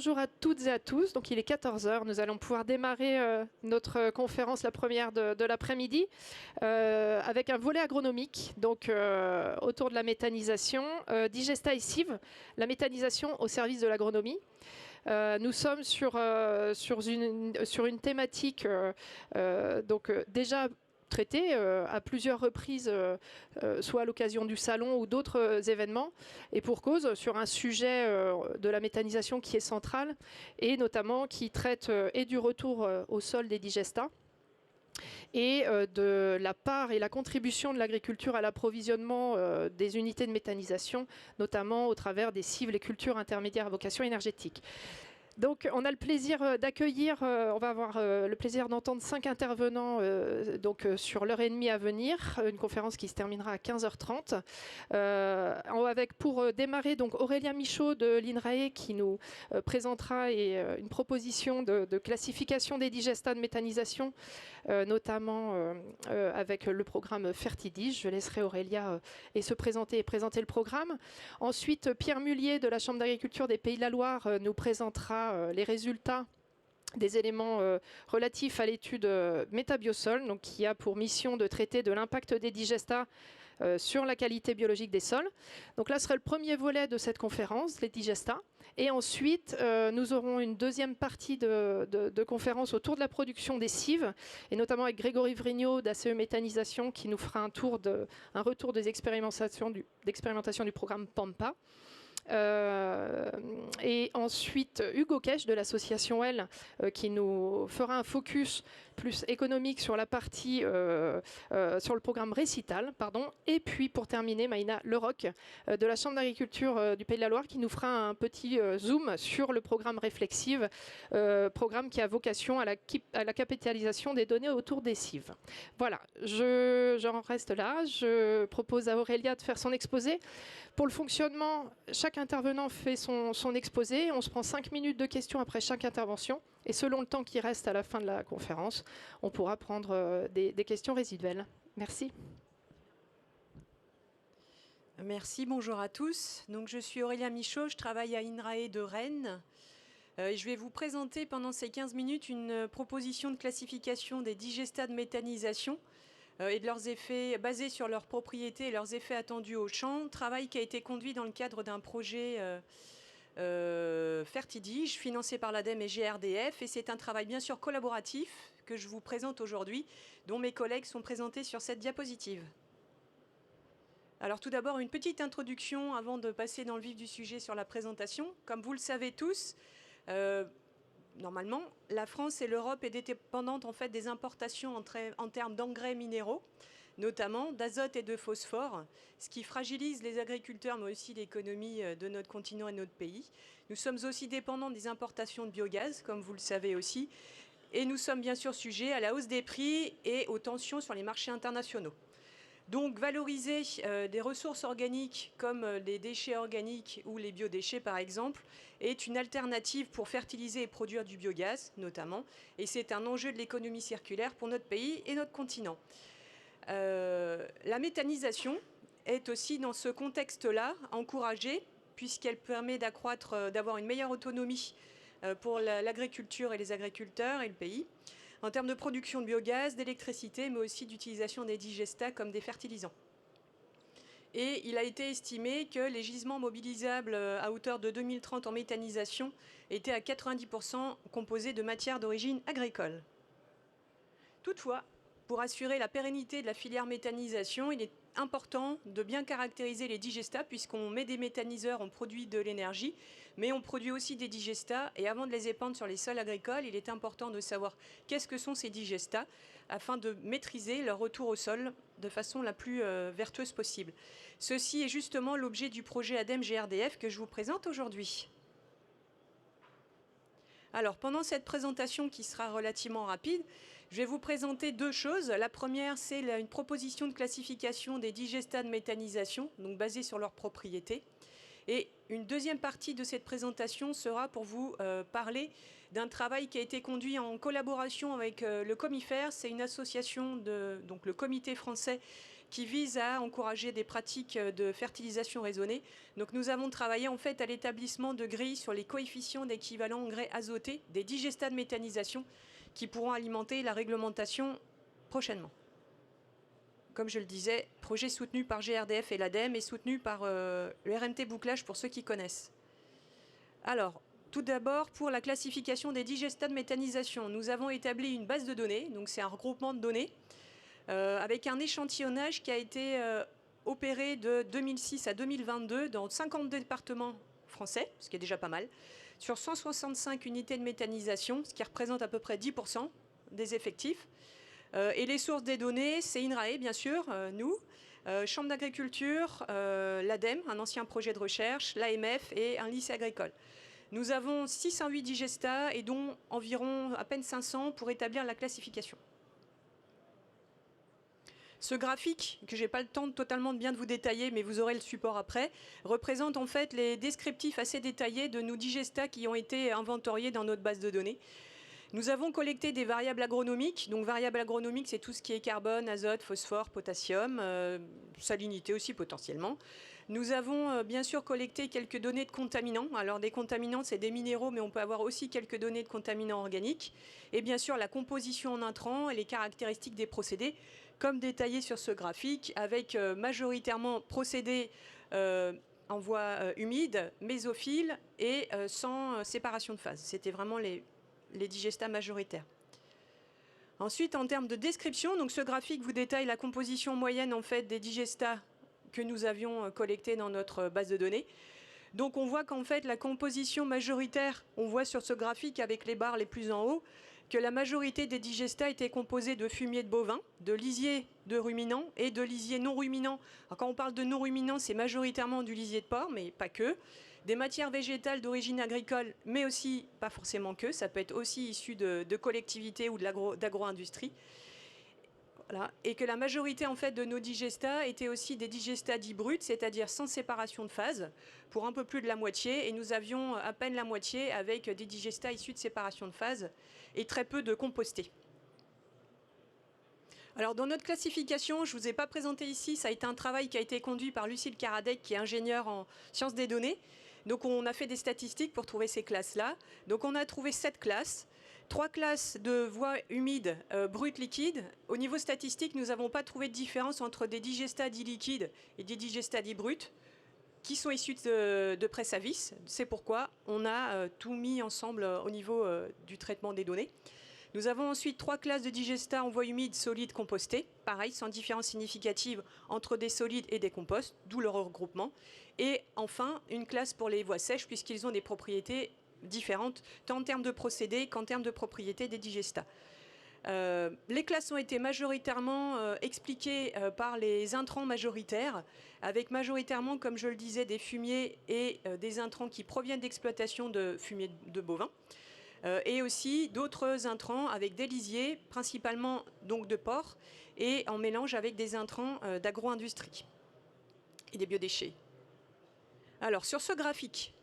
Bonjour à toutes et à tous, donc il est 14 heures, nous allons pouvoir démarrer notre conférence, la première de l'après-midi, avec un volet agronomique, donc autour de la méthanisation, Digesta et Cives, la méthanisation au service de l'agronomie. Nous sommes sur une thématique déjà traité à plusieurs reprises, soit à l'occasion du salon ou d'autres événements, et pour cause, sur un sujet de la méthanisation qui est central, et notamment qui traite et du retour au sol des digestats, et de la part et la contribution de l'agriculture à l'approvisionnement des unités de méthanisation, notamment au travers des cives, les cultures intermédiaires à vocation énergétique. Donc on a le plaisir d'accueillir, on va avoir le plaisir d'entendre 5 intervenants sur l'heure et demie à venir, une conférence qui se terminera à 15h30. Avec pour démarrer donc Aurélien Michaud de l'INRAE qui nous présentera une proposition de classification des digestats de méthanisation, notamment avec le programme Fertidige. Je laisserai Aurélia se présenter et présenter le programme. Ensuite, Pierre Mullier de la Chambre d'agriculture des Pays de la Loire nous présentera les résultats des éléments relatifs à l'étude Métabiosol, donc qui a pour mission de traiter de l'impact des digestats sur la qualité biologique des sols. Donc là serait le premier volet de cette conférence, les digestats. Et ensuite, nous aurons une deuxième partie de conférence autour de la production des cives, et notamment avec Grégory Vrignot d'ACE Méthanisation qui nous fera un retour des expérimentations du programme PAMPA. Et ensuite Hugo Kesch de l'association L qui nous fera un focus plus économique sur la partie sur le programme Récital, et puis pour terminer Maïna Leroc de la Chambre d'agriculture du Pays de la Loire qui nous fera un petit zoom sur le programme Réflexive, programme qui a vocation à la capitalisation des données autour des cives. Voilà, j'en reste là, je propose à Aurélia de faire son exposé. Pour le fonctionnement, chaque intervenant fait son exposé. On se prend 5 minutes de questions après chaque intervention. Et selon le temps qui reste à la fin de la conférence, on pourra prendre des questions résiduelles. Merci. Merci, bonjour à tous. Donc, je suis Aurélien Michaud, je travaille à INRAE de Rennes. Je vais vous présenter pendant ces 15 minutes une proposition de classification des digestats de méthanisation et de leurs effets basés sur leurs propriétés et leurs effets attendus au champ. Travail qui a été conduit dans le cadre d'un projet Fertidige, financé par l'ADEME et GRDF. Et c'est un travail bien sûr collaboratif que je vous présente aujourd'hui, dont mes collègues sont présentés sur cette diapositive. Alors tout d'abord, une petite introduction avant de passer dans le vif du sujet sur la présentation. Comme vous le savez tous, normalement, la France et l'Europe est dépendante en fait des importations en termes d'engrais minéraux, notamment d'azote et de phosphore, ce qui fragilise les agriculteurs mais aussi l'économie de notre continent et de notre pays. Nous sommes aussi dépendants des importations de biogaz, comme vous le savez aussi, et nous sommes bien sûr sujets à la hausse des prix et aux tensions sur les marchés internationaux. Donc valoriser des ressources organiques comme les déchets organiques ou les biodéchets par exemple est une alternative pour fertiliser et produire du biogaz notamment, et c'est un enjeu de l'économie circulaire pour notre pays et notre continent. La méthanisation est aussi dans ce contexte-là encouragée puisqu'elle permet d'avoir une meilleure autonomie pour l'agriculture et les agriculteurs et le pays, en termes de production de biogaz, d'électricité, mais aussi d'utilisation des digestats comme des fertilisants. Et il a été estimé que les gisements mobilisables à hauteur de 2030 en méthanisation étaient à 90% composés de matières d'origine agricole. Toutefois, pour assurer la pérennité de la filière méthanisation, il est important de bien caractériser les digestats, puisqu'on met des méthaniseurs, on produit de l'énergie, mais on produit aussi des digestats, et avant de les épandre sur les sols agricoles, il est important de savoir qu'est-ce que sont ces digestats, afin de maîtriser leur retour au sol de façon la plus vertueuse possible. Ceci est justement l'objet du projet ADEME-GRDF que je vous présente aujourd'hui. Alors, pendant cette présentation qui sera relativement rapide, je vais vous présenter deux choses. La première, c'est une proposition de classification des digestats de méthanisation, donc basée sur leurs propriétés. Et une deuxième partie de cette présentation sera pour vous parler d'un travail qui a été conduit en collaboration avec le Comifers. C'est une association, donc le Comité français qui vise à encourager des pratiques de fertilisation raisonnée. Donc nous avons travaillé en fait à l'établissement de grilles sur les coefficients d'équivalent engrais azoté des digestats de méthanisation qui pourront alimenter la réglementation prochainement. Comme je le disais, projet soutenu par GRDF et l'ADEME et soutenu par le RMT Bouclage pour ceux qui connaissent. Alors, tout d'abord, pour la classification des digestats de méthanisation, nous avons établi une base de données, donc c'est un regroupement de données, avec un échantillonnage qui a été opéré de 2006 à 2022 dans 52 départements français, ce qui est déjà pas mal, sur 165 unités de méthanisation, ce qui représente à peu près 10% des effectifs. Et les sources des données, c'est INRAE, bien sûr, nous, Chambre d'agriculture, l'ADEME, un ancien projet de recherche, l'AMF et un lycée agricole. Nous avons 608 digestats et dont environ à peine 500 pour établir la classification. Ce graphique, que je n'ai pas le temps totalement bien de vous détailler, mais vous aurez le support après, représente en fait les descriptifs assez détaillés de nos digestats qui ont été inventoriés dans notre base de données. Nous avons collecté des variables agronomiques. Donc variables agronomiques, c'est tout ce qui est carbone, azote, phosphore, potassium, salinité aussi potentiellement. Nous avons bien sûr collecté quelques données de contaminants. Alors des contaminants, c'est des minéraux, mais on peut avoir aussi quelques données de contaminants organiques. Et bien sûr la composition en intrants et les caractéristiques des procédés, comme détaillé sur ce graphique, avec majoritairement procédés en voie humide, mésophile et sans séparation de phase. C'était vraiment les digestats majoritaires. Ensuite, en termes de description, donc ce graphique vous détaille la composition moyenne en fait des digestats que nous avions collectés dans notre base de données. Donc on voit qu'en fait la composition majoritaire, on voit sur ce graphique avec les barres les plus en haut, que la majorité des digestats étaient composés de fumier de bovin, de lisier de ruminants et de lisier non ruminants. Alors quand on parle de non ruminants, c'est majoritairement du lisier de porc, mais pas que. Des matières végétales d'origine agricole, mais aussi, pas forcément que, ça peut être aussi issu de collectivités ou d'agro-industrie. Voilà. Et que la majorité en fait, de nos digestats étaient aussi des digestats dits bruts, c'est-à-dire sans séparation de phase, pour un peu plus de la moitié. Et nous avions à peine la moitié avec des digestats issus de séparation de phase et très peu de compostés. Alors dans notre classification, je ne vous ai pas présenté ici, ça a été un travail qui a été conduit par Lucille Karadec, qui est ingénieure en sciences des données. Donc on a fait des statistiques pour trouver ces classes-là. Donc on a trouvé 7 classes. 3 classes de voies humides, brutes, liquides. Au niveau statistique, nous n'avons pas trouvé de différence entre des digestats dits liquides et des digestats dits bruts qui sont issus de presse à vis. C'est pourquoi on a tout mis ensemble au niveau du traitement des données. Nous avons ensuite 3 classes de digestats en voie humide, solides, compostés. Pareil, sans différence significative entre des solides et des composts, d'où leur regroupement. Et enfin, une classe pour les voies sèches, puisqu'ils ont des propriétés différentes, tant en termes de procédés qu'en termes de propriétés des digestats. Les classes ont été majoritairement expliquées par les intrants majoritaires, avec majoritairement, comme je le disais, des fumiers et des intrants qui proviennent d'exploitation de fumier de bovins. Et aussi d'autres intrants avec des lisiers, principalement donc de porc, et en mélange avec des intrants d'agro-industrie et des biodéchets. Alors sur ce graphique,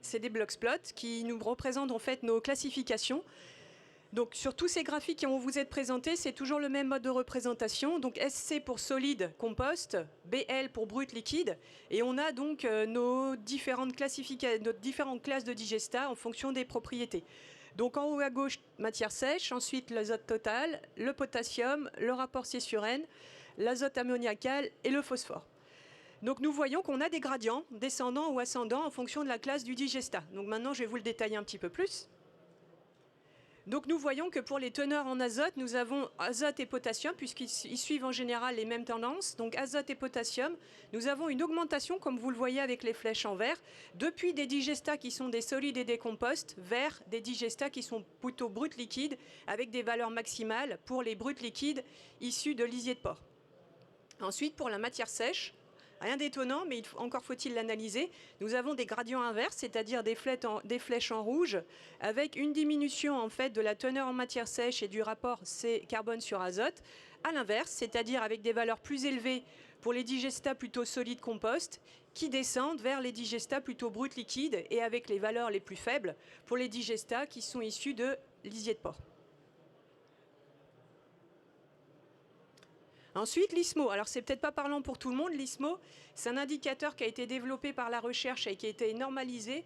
c'est des blocksplots qui nous représentent en fait nos classifications. Donc sur tous ces graphiques qui vont vous être présentés, c'est toujours le même mode de représentation. Donc SC pour solide, compost, BL pour brut, liquide. Et on a donc nos différentes classes de digestats en fonction des propriétés. Donc en haut à gauche, matière sèche, ensuite l'azote total, le potassium, le rapport C/N, l'azote ammoniacal et le phosphore. Donc nous voyons qu'on a des gradients descendants ou ascendants en fonction de la classe du digestat. Donc maintenant, je vais vous le détailler un petit peu plus. Donc nous voyons que pour les teneurs en azote, nous avons azote et potassium, puisqu'ils suivent en général les mêmes tendances. Donc azote et potassium, nous avons une augmentation, comme vous le voyez avec les flèches en vert, depuis des digestats qui sont des solides et des composts, vers des digestats qui sont plutôt bruts liquides, avec des valeurs maximales pour les bruts liquides issus de lisier de porc. Ensuite, pour la matière sèche, rien d'étonnant, mais encore faut-il l'analyser. Nous avons des gradients inverses, c'est-à-dire des flèches en rouge, avec une diminution en fait de la teneur en matière sèche et du rapport C carbone sur azote. À l'inverse, c'est-à-dire avec des valeurs plus élevées pour les digestats plutôt solides compost, qui descendent vers les digestats plutôt bruts liquides et avec les valeurs les plus faibles pour les digestats qui sont issus de lisier de porc. Ensuite, l'ISMO. Alors, c'est peut-être pas parlant pour tout le monde. L'ISMO, c'est un indicateur qui a été développé par la recherche et qui a été normalisé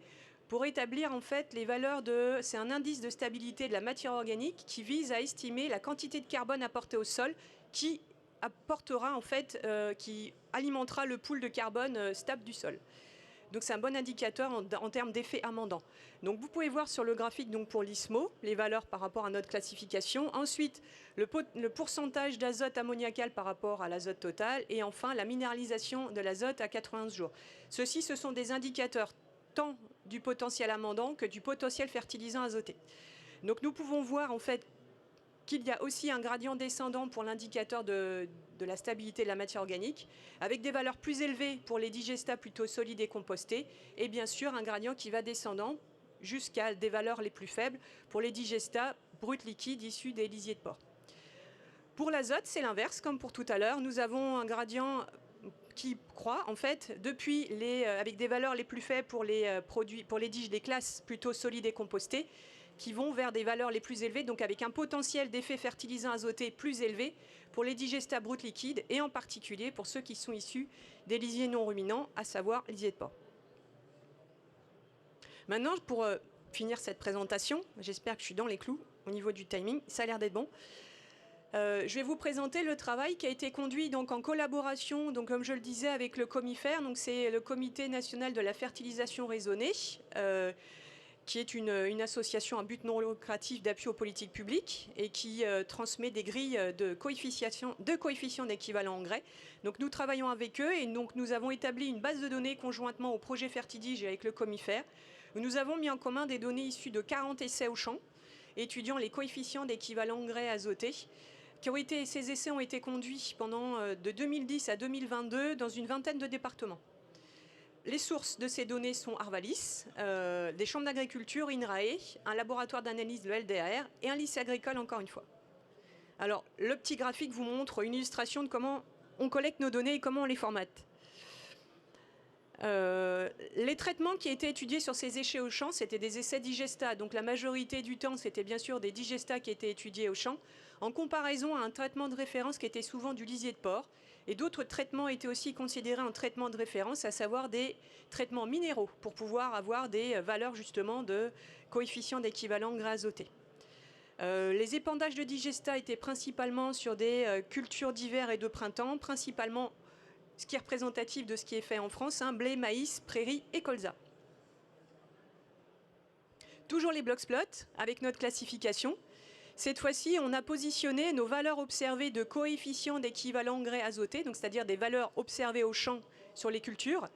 pour établir en fait les valeurs de... C'est un indice de stabilité de la matière organique qui vise à estimer la quantité de carbone apportée au sol qui apportera en fait, qui alimentera le pool de carbone stable du sol. Donc c'est un bon indicateur en termes d'effet amendant. Donc vous pouvez voir sur le graphique donc pour l'ISMO, les valeurs par rapport à notre classification. Ensuite, le pourcentage d'azote ammoniacal par rapport à l'azote total. Et enfin, la minéralisation de l'azote à 91 jours. Ceux-ci, ce sont des indicateurs tant du potentiel amendant que du potentiel fertilisant azoté. Donc nous pouvons voir en fait qu'il y a aussi un gradient descendant pour l'indicateur de la stabilité de la matière organique, avec des valeurs plus élevées pour les digestats plutôt solides et compostés, et bien sûr un gradient qui va descendant jusqu'à des valeurs les plus faibles pour les digestats bruts liquides issus des lisiers de porc. Pour l'azote, c'est l'inverse, comme pour tout à l'heure. Nous avons un gradient qui croît, en fait, depuis avec des valeurs les plus faibles pour les produits, pour les classes plutôt solides et compostés, qui vont vers des valeurs les plus élevées, donc avec un potentiel d'effet fertilisant azoté plus élevé pour les digestats bruts liquides, et en particulier pour ceux qui sont issus des lisiers non ruminants, à savoir lisiers de porc. Maintenant, pour finir cette présentation, j'espère que je suis dans les clous au niveau du timing, ça a l'air d'être bon. Je vais vous présenter le travail qui a été conduit donc en collaboration, donc comme je le disais, avec le Comifert, donc c'est le Comité national de la fertilisation raisonnée, qui est une association à but non lucratif d'appui aux politiques publiques et qui transmet des grilles de coefficients d'équivalent engrais. Donc nous travaillons avec eux et donc nous avons établi une base de données conjointement au projet Fertidige et avec le Comifert, où nous avons mis en commun des données issues de 40 essais au champ, étudiant les coefficients d'équivalent engrais azoté. Ces essais ont été conduits de 2010 à 2022 dans une vingtaine de départements. Les sources de ces données sont Arvalis, des chambres d'agriculture, INRAE, un laboratoire d'analyse de LDAR et un lycée agricole encore une fois. Alors, le petit graphique vous montre une illustration de comment on collecte nos données et comment on les formate. Les traitements qui étaient étudiés sur ces essais au champ, c'était des essais digestats. Donc la majorité du temps, c'était bien sûr des digestats qui étaient étudiés au champ, en comparaison à un traitement de référence qui était souvent du lisier de porc. Et d'autres traitements étaient aussi considérés en traitement de référence, à savoir des traitements minéraux, pour pouvoir avoir des valeurs justement de coefficient d'équivalent engrais azoté. Les épandages de digestats étaient principalement sur des cultures d'hiver et de printemps, principalement ce qui est représentatif de ce qui est fait en France, blé, maïs, prairies et colza. Toujours les blocksplots avec notre classification. Cette fois-ci, on a positionné nos valeurs observées de coefficient d'équivalent engrais azoté, donc c'est-à-dire des valeurs observées au champ sur les cultures,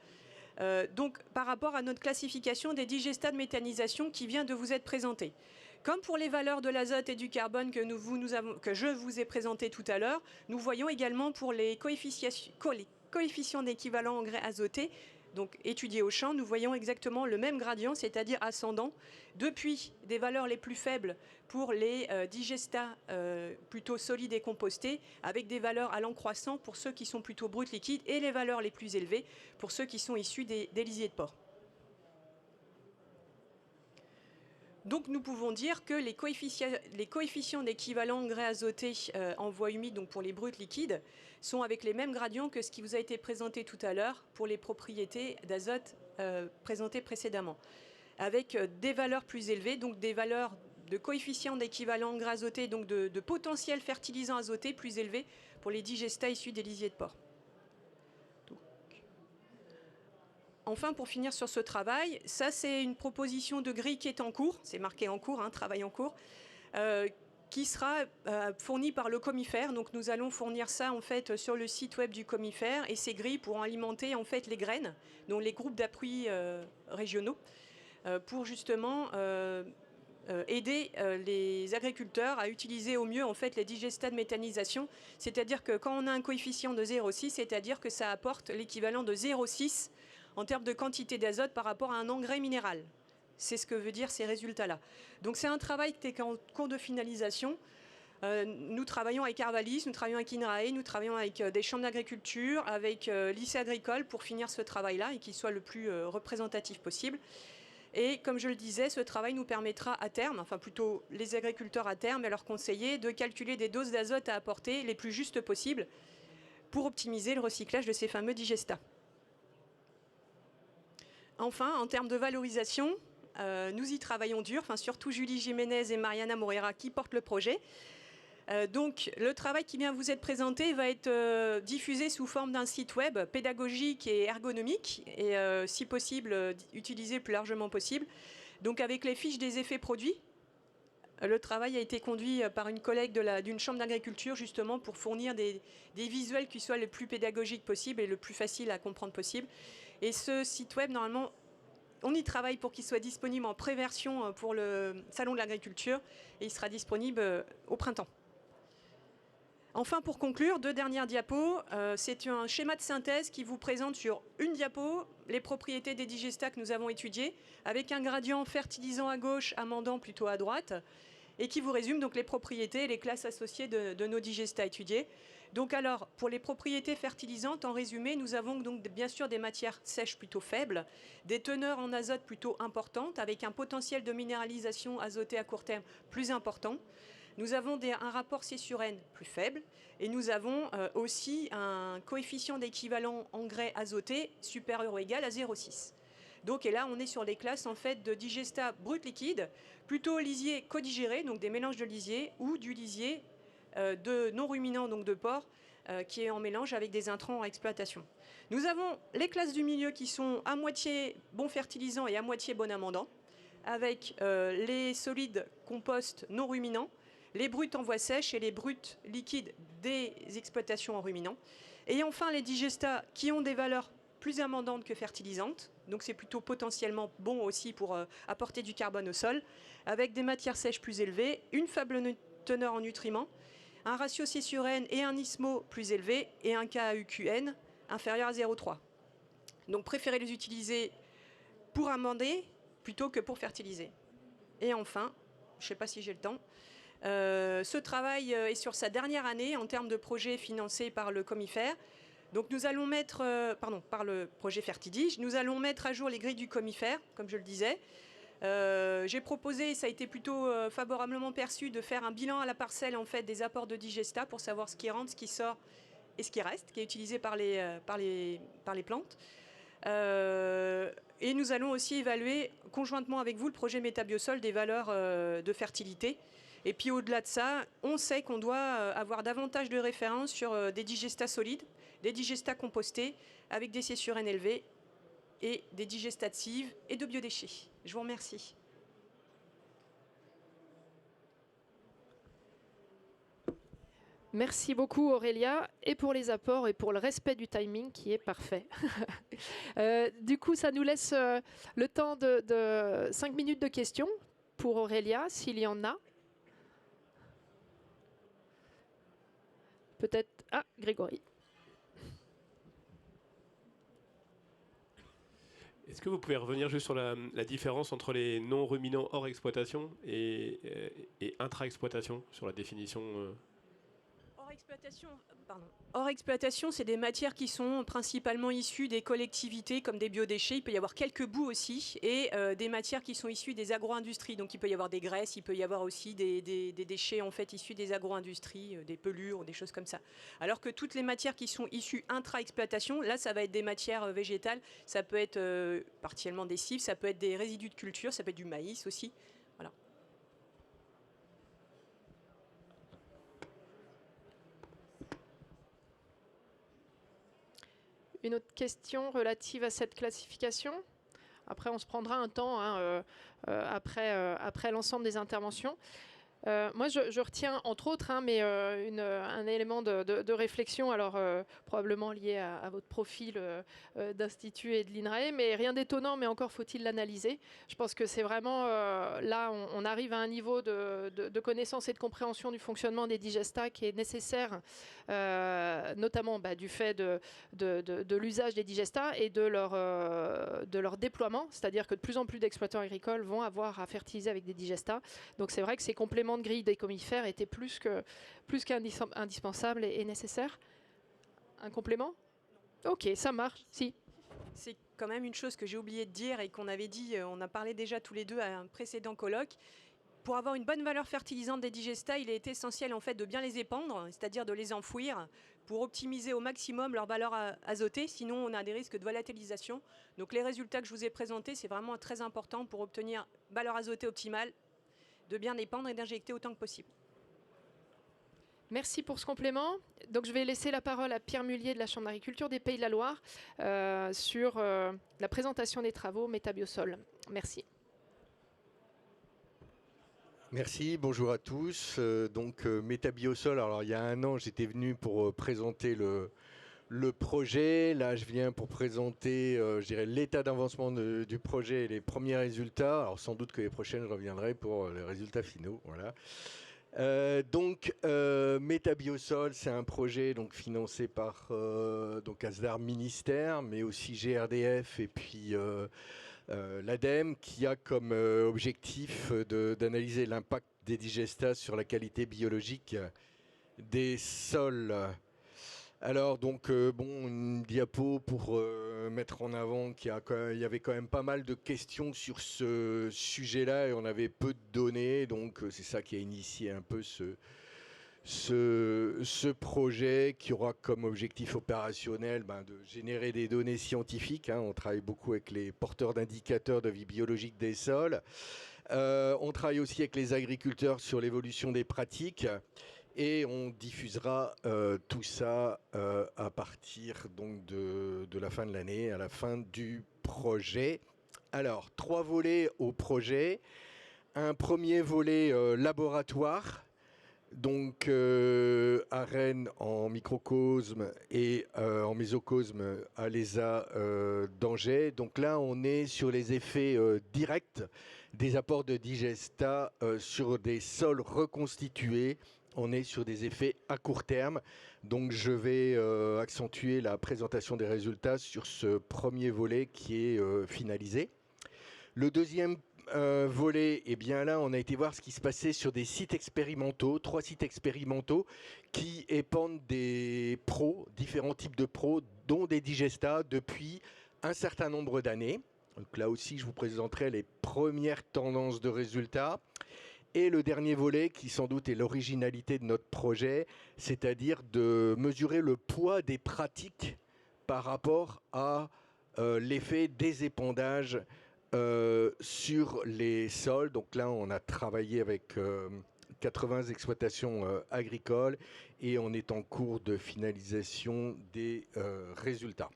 donc par rapport à notre classification des digestats de méthanisation qui vient de vous être présentée. Comme pour les valeurs de l'azote et du carbone que je vous ai présenté tout à l'heure, nous voyons également pour les coefficients d'équivalent engrais azoté, donc étudiés au champ, nous voyons exactement le même gradient, c'est-à-dire ascendant, depuis des valeurs les plus faibles pour les digestats plutôt solides et compostés, avec des valeurs allant croissant pour ceux qui sont plutôt bruts liquides, et les valeurs les plus élevées pour ceux qui sont issus des lisiers de porc. Donc nous pouvons dire que les coefficients d'équivalent engrais azoté en voie humide, donc pour les bruts liquides, sont avec les mêmes gradients que ce qui vous a été présenté tout à l'heure pour les propriétés d'azote présentées précédemment, avec des valeurs plus élevées, donc des valeurs de coefficient d'équivalent engrais azoté, donc de potentiel fertilisant azoté plus élevés pour les digestats issus des lisiers de porc. Enfin, pour finir sur ce travail, ça c'est une proposition de grille qui est en cours, c'est marqué en cours, travail en cours, qui sera fournie par le Comifert. Donc nous allons fournir ça en fait sur le site web du Comifert, et ces grilles pourront alimenter en fait les graines, donc les groupes d'appui régionaux, pour justement aider les agriculteurs à utiliser au mieux en fait les digestats de méthanisation. C'est-à-dire que quand on a un coefficient de 0,6, c'est-à-dire que ça apporte l'équivalent de 0,6 en termes de quantité d'azote par rapport à un engrais minéral. C'est ce que veut dire ces résultats-là. Donc c'est un travail qui est en cours de finalisation. Nous travaillons avec Arvalis, nous travaillons avec INRAE, nous travaillons avec des chambres d'agriculture, avec lycée agricole pour finir ce travail-là et qu'il soit le plus représentatif possible. Et comme je le disais, ce travail nous permettra à terme, enfin plutôt les agriculteurs à terme et leurs conseillers, de calculer des doses d'azote à apporter les plus justes possibles, pour optimiser le recyclage de ces fameux digestats. Enfin, en termes de valorisation, nous y travaillons dur, enfin, surtout Julie Jiménez et Mariana Moreira qui portent le projet. Donc le travail qui vient vous être présenté va être diffusé sous forme d'un site web pédagogique et ergonomique et si possible utilisé le plus largement possible. Donc avec les fiches des effets produits, le travail a été conduit par une collègue d'une chambre d'agriculture justement pour fournir des visuels qui soient le plus pédagogiques possible et le plus facile à comprendre possible. Et ce site web, normalement, on y travaille pour qu'il soit disponible en pré-version pour le Salon de l'agriculture et il sera disponible au printemps. Enfin, pour conclure, 2 dernières diapos. C'est un schéma de synthèse qui vous présente sur une diapo les propriétés des digestats que nous avons étudiés, avec un gradient fertilisant à gauche, amendant plutôt à droite, et qui vous résume donc les propriétés et les classes associées de nos digestats étudiés. Donc alors, pour les propriétés fertilisantes, en résumé, nous avons donc bien sûr des matières sèches plutôt faibles, des teneurs en azote plutôt importantes, avec un potentiel de minéralisation azotée à court terme plus important. Nous avons un rapport C sur N plus faible et nous avons aussi un coefficient d'équivalent engrais azoté supérieur ou égal à 0,6. Donc et là, on est sur les classes en fait de digestats brut liquide, plutôt lisier codigéré, donc des mélanges de lisier, ou du lisier de non ruminant, donc de porc, qui est en mélange avec des intrants en exploitation. Nous avons les classes du milieu qui sont à moitié bons fertilisants et à moitié bons amendants, avec les solides compost non ruminants, les bruts en voie sèche et les bruts liquides des exploitations en ruminant. Et enfin, les digestats qui ont des valeurs plus amendantes que fertilisantes. Donc c'est plutôt potentiellement bon aussi pour apporter du carbone au sol, avec des matières sèches plus élevées, une faible teneur en nutriments, un ratio C sur N et un ISMO plus élevé et un KAUQN inférieur à 0,3. Donc préférez les utiliser pour amender plutôt que pour fertiliser. Et enfin, je ne sais pas si j'ai le temps, ce travail est sur sa dernière année en termes de projet financé par le Comifère. Donc nous allons mettre, par le projet Fertidige, nous allons mettre à jour les grilles du Comifère, comme je le disais. J'ai proposé, et ça a été plutôt favorablement perçu, de faire un bilan à la parcelle en fait, des apports de digestat pour savoir ce qui rentre, ce qui sort et ce qui reste, qui est utilisé par les plantes. Et nous allons aussi évaluer conjointement avec vous le projet Métabiosol des valeurs de fertilité. Et puis au-delà de ça, on sait qu'on doit avoir davantage de références sur des digestats solides, des digestats compostés avec des C sur N élevés et des digestats de cives et de biodéchets. Je vous remercie. Merci beaucoup Aurélia, et pour les apports et pour le respect du timing qui est parfait. Du coup, ça nous laisse le temps de 5 minutes de questions pour Aurélia, s'il y en a. Peut-être... Ah, Grégory. Est-ce que vous pouvez revenir juste sur la différence entre les non-ruminants hors exploitation et intra-exploitation, sur la définition Hors exploitation, c'est des matières qui sont principalement issues des collectivités comme des biodéchets. Il peut y avoir quelques boues aussi et des matières qui sont issues des agro-industries. Donc il peut y avoir des graisses, il peut y avoir aussi des déchets en fait issus des agro-industries, des pelures, des choses comme ça. Alors que toutes les matières qui sont issues intra-exploitation, là ça va être des matières végétales, ça peut être partiellement des cives, ça peut être des résidus de culture, ça peut être du maïs aussi. Voilà. Une autre question relative à cette classification? Après, on se prendra un temps après l'ensemble des interventions. Moi, je retiens, entre autres, mais un élément de réflexion, alors probablement lié à votre profil d'institut et de l'INRAE, mais rien d'étonnant, mais encore faut-il l'analyser. Je pense que c'est vraiment, là, on arrive à un niveau de connaissance et de compréhension du fonctionnement des digestats qui est nécessaire, notamment du fait de l'usage des digestats et de leur déploiement, c'est-à-dire que de plus en plus d'exploitants agricoles vont avoir à fertiliser avec des digestats. Donc c'est vrai que ces compléments de grille des comifères était plus qu'indispensable et nécessaire. Un complément? Ok, ça marche, si. C'est quand même une chose que j'ai oublié de dire et qu'on avait dit, on a parlé déjà tous les deux à un précédent colloque. Pour avoir une bonne valeur fertilisante des digestats, il est essentiel en fait de bien les épandre, c'est-à-dire de les enfouir pour optimiser au maximum leur valeur azotée, sinon on a des risques de volatilisation. Donc les résultats que je vous ai présentés, c'est vraiment très important pour obtenir valeur azotée optimale, de bien épandre et d'injecter autant que possible. Merci pour ce complément. Donc, je vais laisser la parole à Pierre Mullier de la Chambre d'agriculture des Pays de la Loire sur la présentation des travaux Métabiosol. Merci. Merci, bonjour à tous. Métabiosol, alors il y a un an, j'étais venu pour présenter le projet. Là, je viens pour présenter, je dirais, l'état d'avancement du projet et les premiers résultats. Alors, sans doute que les prochaines, je reviendrai pour les résultats finaux. Voilà. Métabiosol, c'est un projet donc financé par ASDAR Ministère, mais aussi GRDF et puis l'ADEME, qui a comme objectif d'analyser l'impact des digestats sur la qualité biologique des sols. Alors une diapo pour mettre en avant qu'il y avait quand même pas mal de questions sur ce sujet-là et on avait peu de données, donc c'est ça qui a initié un peu ce projet qui aura comme objectif opérationnel de générer des données scientifiques. On travaille beaucoup avec les porteurs d'indicateurs de vie biologique des sols. On travaille aussi avec les agriculteurs sur l'évolution des pratiques. Et on diffusera tout ça à partir donc de la fin de l'année, à la fin du projet. Alors, 3 volets au projet. Un premier volet laboratoire, donc à Rennes en microcosme et en mésocosme à l'ESA d'Angers. Donc là, on est sur les effets directs des apports de digestats sur des sols reconstitués. On est sur des effets à court terme. Donc je vais accentuer la présentation des résultats sur ce premier volet qui est finalisé. Le deuxième volet, eh bien là, on a été voir ce qui se passait sur des sites expérimentaux, 3 sites expérimentaux qui épandent des pros, différents types de pros, dont des digestats depuis un certain nombre d'années. Donc là aussi, je vous présenterai les premières tendances de résultats. Et le dernier volet, qui sans doute est l'originalité de notre projet, c'est-à-dire de mesurer le poids des pratiques par rapport à l'effet des épandages sur les sols. Donc là, on a travaillé avec 80 exploitations agricoles et on est en cours de finalisation des résultats.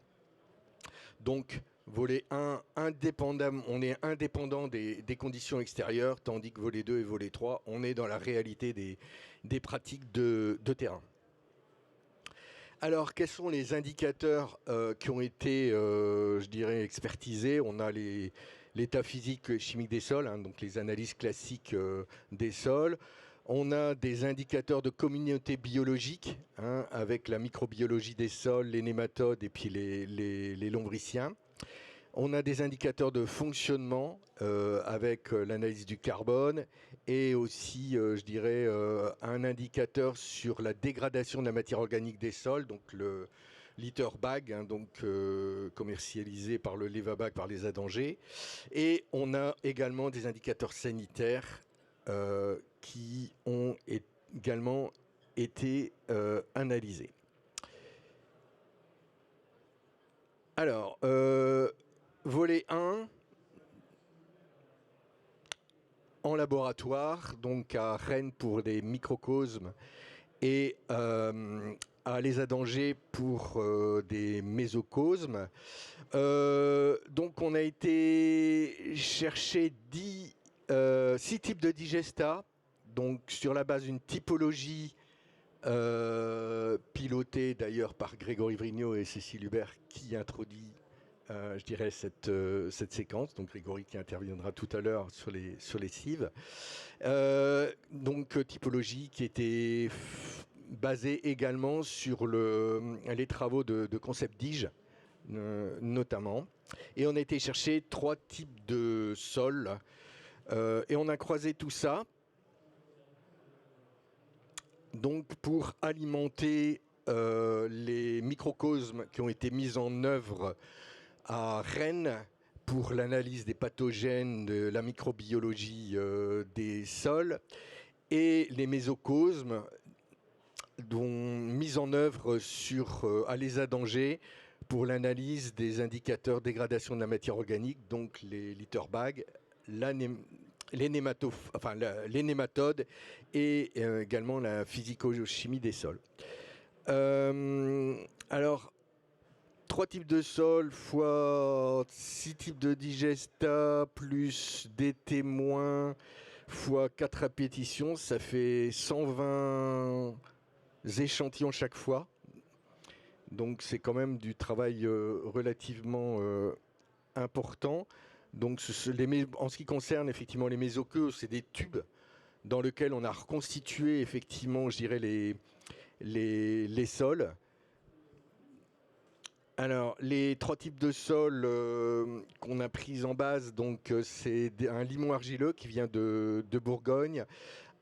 Donc, volet 1, on est indépendant des conditions extérieures, tandis que volet 2 et volet 3, on est dans la réalité des pratiques de terrain. Alors, quels sont les indicateurs qui ont été, je dirais, expertisés? On a l'état physique et chimique des sols, donc les analyses classiques des sols. On a des indicateurs de communauté biologique, avec la microbiologie des sols, les nématodes et puis les lombriciens. On a des indicateurs de fonctionnement avec l'analyse du carbone et aussi, je dirais, un indicateur sur la dégradation de la matière organique des sols, donc le litter bag, commercialisé par le Levabag par les d'Angers. Et on a également des indicateurs sanitaires qui ont également été analysés. Alors, volet 1, en laboratoire, donc à Rennes pour des microcosmes et à l'ESA d'Angers pour des mésocosmes. Donc on a été chercher 6 types de digestats, donc sur la base d'une typologie pilotée d'ailleurs par Grégory Vrignot et Cécile Hubert qui introduit je dirais cette séquence, donc Grégory qui interviendra tout à l'heure sur les cives. Donc typologie qui était basée également sur les travaux de concept DIGE notamment. Et on a été chercher 3 types de sols et on a croisé tout ça donc pour alimenter les microcosmes qui ont été mis en œuvre à Rennes pour l'analyse des pathogènes, de la microbiologie des sols, et les mésocosmes mise en œuvre à l'ESA d'Angers pour l'analyse des indicateurs dégradation de la matière organique, donc les litter bags, les nématodes et également la physico-chimie des sols. Alors, 3 types de sols fois 6 types de digesta plus des témoins fois 4 répétitions, ça fait 120 échantillons chaque fois. Donc c'est quand même du travail relativement important. Donc en ce qui concerne effectivement les mésoqueux, c'est des tubes dans lesquels on a reconstitué effectivement, je dirais, les sols. Alors, les 3 types de sols qu'on a pris en base, donc c'est un limon argileux qui vient de Bourgogne,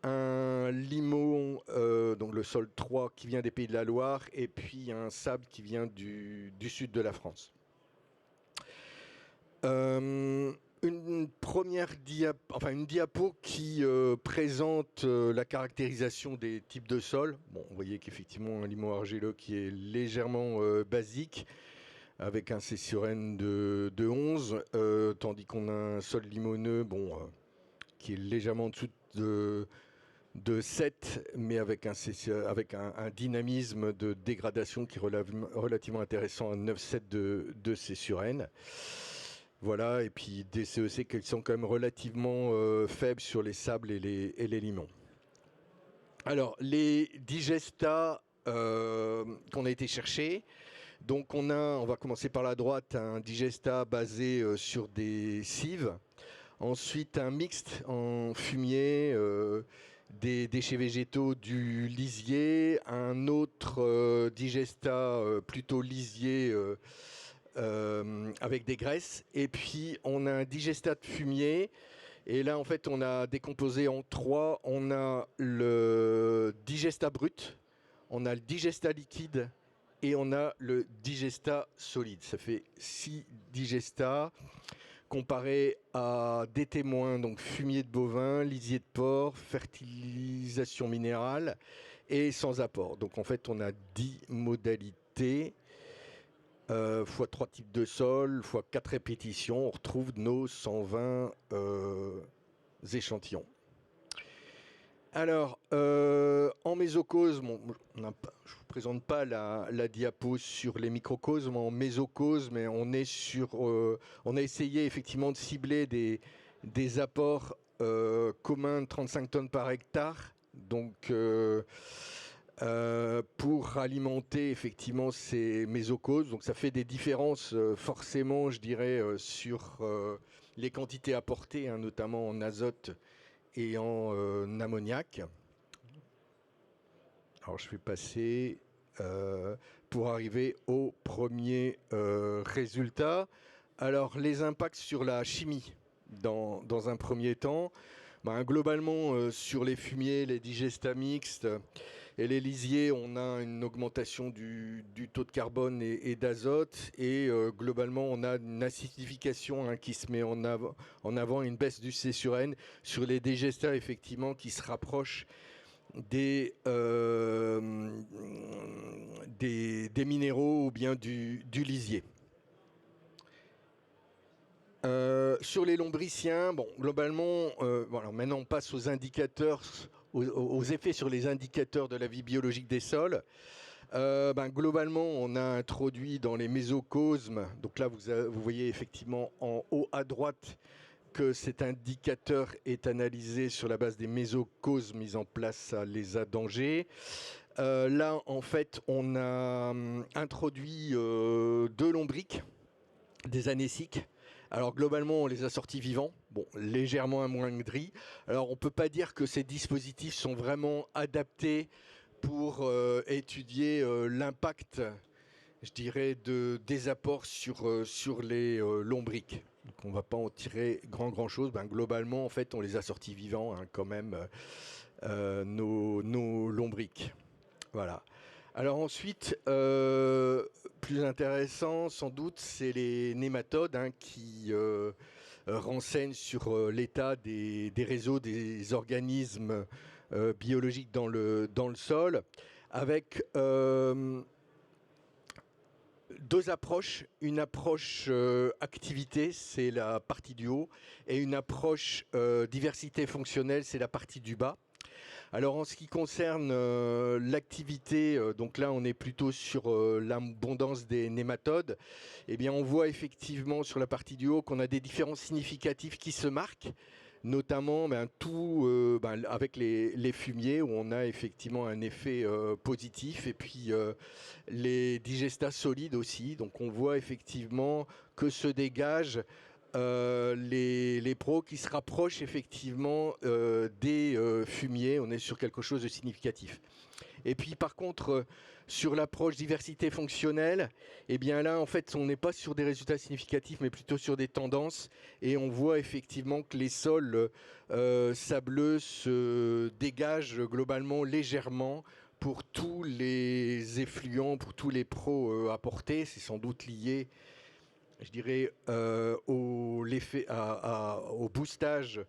un limon, donc le sol 3 qui vient des Pays de la Loire, et puis un sable qui vient du sud de la France. Une première une diapo qui présente la caractérisation des types de sols. Bon, vous voyez qu'effectivement un limon argileux qui est légèrement basique, avec un C sur N de 11, tandis qu'on a un sol limoneux qui est légèrement en dessous de 7, mais avec un dynamisme de dégradation qui est relativement intéressant à 9,7 de C sur N. Voilà, et puis des CEC qui sont quand même relativement faibles sur les sables et les limons. Alors, les digestats qu'on a été chercher. Donc on va commencer par la droite, un digesta basé sur des cives. Ensuite un mixte en fumier, des déchets végétaux, du lisier. Un autre digesta plutôt lisier avec des graisses. Et puis on a un digesta de fumier. Et là en fait on a décomposé en 3. On a le digesta brut, on a le digesta liquide, et on a le digesta solide. Ça fait 6 digestats comparé à des témoins, donc fumier de bovin, lisier de porc, fertilisation minérale et sans apport. Donc en fait on a 10 modalités, fois 3 types de sols, fois 4 répétitions. On retrouve nos 120 échantillons. Alors, en mésocosme, je ne vous présente pas la diapo sur les microcosmes. En mésocosme, on a essayé effectivement de cibler des apports communs de 35 tonnes par hectare. Donc, pour alimenter effectivement ces mésocosmes. Donc, ça fait des différences forcément, je dirais, sur les quantités apportées, hein, notamment en azote et en ammoniac. Alors je vais passer pour arriver au premier résultat. Alors les impacts sur la chimie dans un premier temps. Globalement sur les fumiers, les digestats mixtes et les lisiers, on a une augmentation du taux de carbone et d'azote, et globalement on a une acidification qui se met en avant, une baisse du C sur N sur les digestats effectivement qui se rapprochent des minéraux ou bien du lisier. Sur les lombriciens, globalement, maintenant on passe aux indicateurs, aux effets sur les indicateurs de la vie biologique des sols. Globalement, on a introduit dans les mésocosmes, donc là vous voyez effectivement en haut à droite que cet indicateur est analysé sur la base des mésocosmes mis en place à l'ESA d'Angers. Là, en fait, on a introduit 2 lombriques, des anéciques. Alors globalement, on les a sortis vivants, légèrement amoindris. Alors on ne peut pas dire que ces dispositifs sont vraiment adaptés pour étudier l'impact, je dirais, des apports sur les lombriques. Donc on ne va pas en tirer grand chose. Globalement, en fait, on les a sortis vivants quand même, nos lombriques. Voilà. Alors ensuite, plus intéressant sans doute, c'est les nématodes qui renseignent sur l'état des réseaux des organismes biologiques dans le sol. avec deux approches. Une approche activité, c'est la partie du haut, et une approche diversité fonctionnelle, c'est la partie du bas. Alors en ce qui concerne l'activité, donc là on est plutôt sur l'abondance des nématodes, eh bien on voit effectivement sur la partie du haut qu'on a des différences significatives qui se marquent, notamment avec les fumiers où on a effectivement un effet positif, et puis les digestats solides aussi. Donc on voit effectivement que se dégagent les pros qui se rapprochent effectivement des fumiers. On est sur quelque chose de significatif. Et puis par contre, sur l'approche diversité fonctionnelle, eh bien là en fait on n'est pas sur des résultats significatifs mais plutôt sur des tendances, et on voit effectivement que les sols sableux se dégagent globalement légèrement pour tous les effluents, pour tous les pros apportés. C'est sans doute lié, je dirais, au boostage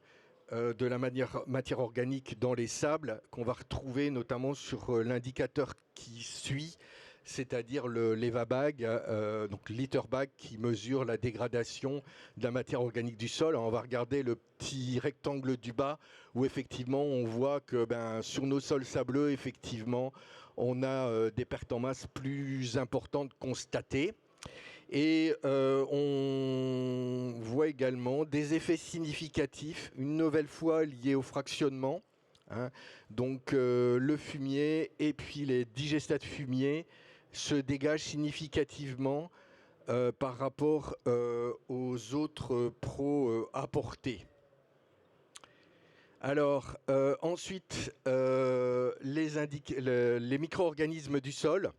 de la matière organique dans les sables qu'on va retrouver notamment sur l'indicateur qui suit, c'est-à-dire l'EvaBag, donc l'IterBag, qui mesure la dégradation de la matière organique du sol. Alors on va regarder le petit rectangle du bas où effectivement on voit que sur nos sols sableux, effectivement, on a des pertes en masse plus importantes constatées. Et on voit également des effets significatifs, une nouvelle fois liés au fractionnement. Donc le fumier et puis les digestats fumiers se dégagent significativement par rapport aux autres pros apportés. Alors ensuite, les micro-organismes du sol.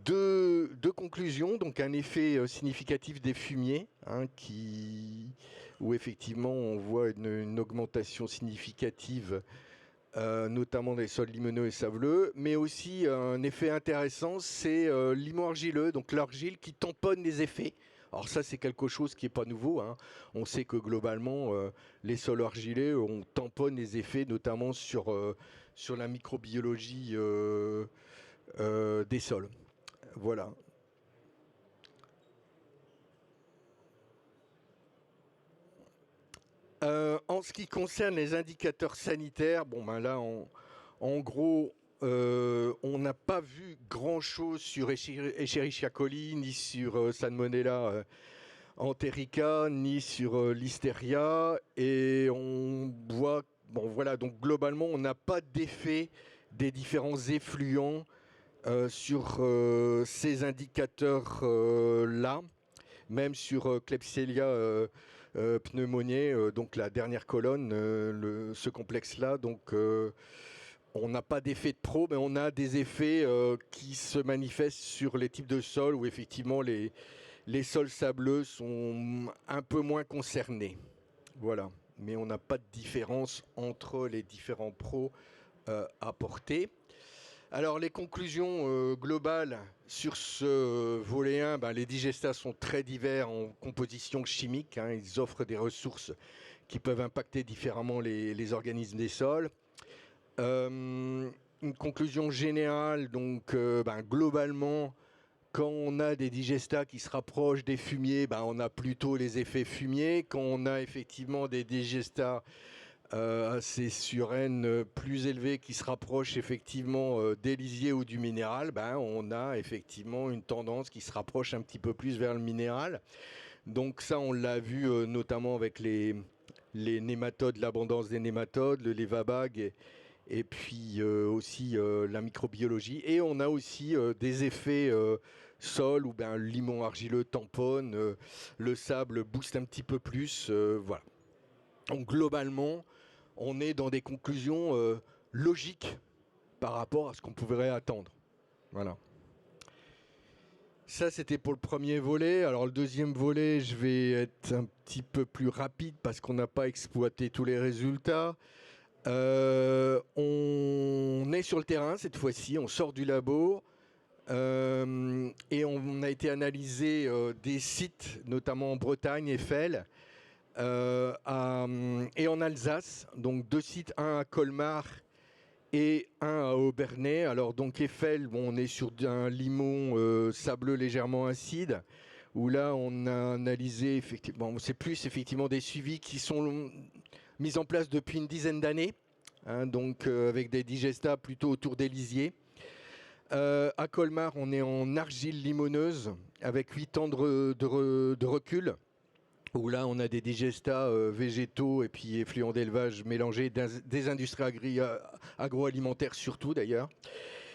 Deux conclusions, donc un effet significatif des fumiers, où effectivement on voit une augmentation significative, notamment des sols limoneux et sableux, mais aussi un effet intéressant, c'est limo-argileux, donc l'argile qui tamponne les effets. Alors ça c'est quelque chose qui n'est pas nouveau, On sait que globalement les sols argileux, on tamponne les effets, notamment sur la microbiologie des sols. Voilà. En ce qui concerne les indicateurs sanitaires, là, en gros, on n'a pas vu grand-chose sur Escherichia coli, ni sur Salmonella enterica, ni sur Listeria, et on voit, donc globalement, on n'a pas d'effet des différents effluents sur ces indicateurs-là, même sur Klebsiella pneumoniae, donc la dernière colonne, ce complexe-là. Donc on n'a pas d'effet de pro, mais on a des effets qui se manifestent sur les types de sols où effectivement les sols sableux sont un peu moins concernés. Voilà, mais on n'a pas de différence entre les différents pros apportés. Alors les conclusions globales sur ce volet 1, les digestats sont très divers en composition chimique, ils offrent des ressources qui peuvent impacter différemment les organismes des sols. Une conclusion générale, donc globalement, quand on a des digestats qui se rapprochent des fumiers, on a plutôt les effets fumiers. Quand on a effectivement des digestats ces surènes plus élevés qui se rapprochent effectivement des lisiers ou du minéral, on a effectivement une tendance qui se rapproche un petit peu plus vers le minéral. Donc ça, on l'a vu notamment avec les nématodes, l'abondance des nématodes, le l'EvaBag et puis aussi la microbiologie. Et on a aussi des effets sol où le limon argileux tamponne, le sable booste un petit peu plus. Voilà. Donc globalement, on est dans des conclusions logiques par rapport à ce qu'on pourrait attendre. Voilà. Ça, c'était pour le premier volet. Alors le deuxième volet, je vais être un petit peu plus rapide parce qu'on n'a pas exploité tous les résultats. On est sur le terrain cette fois-ci, on sort du labo et on a été analyser des sites, notamment en Bretagne, Eiffel, et en Alsace, donc deux sites, un à Colmar et un à Aubernais. Alors donc Eiffel, bon, on est sur un limon sableux légèrement acide, où là on a analysé effectivement, c'est plus effectivement des suivis qui sont mis en place depuis une dizaine d'années, hein, donc avec des digestats plutôt autour des lisiers. À Colmar, on est en argile limoneuse avec 8 ans de recul, où là on a des digestats végétaux et puis effluents d'élevage mélangés, des industries agroalimentaires surtout d'ailleurs.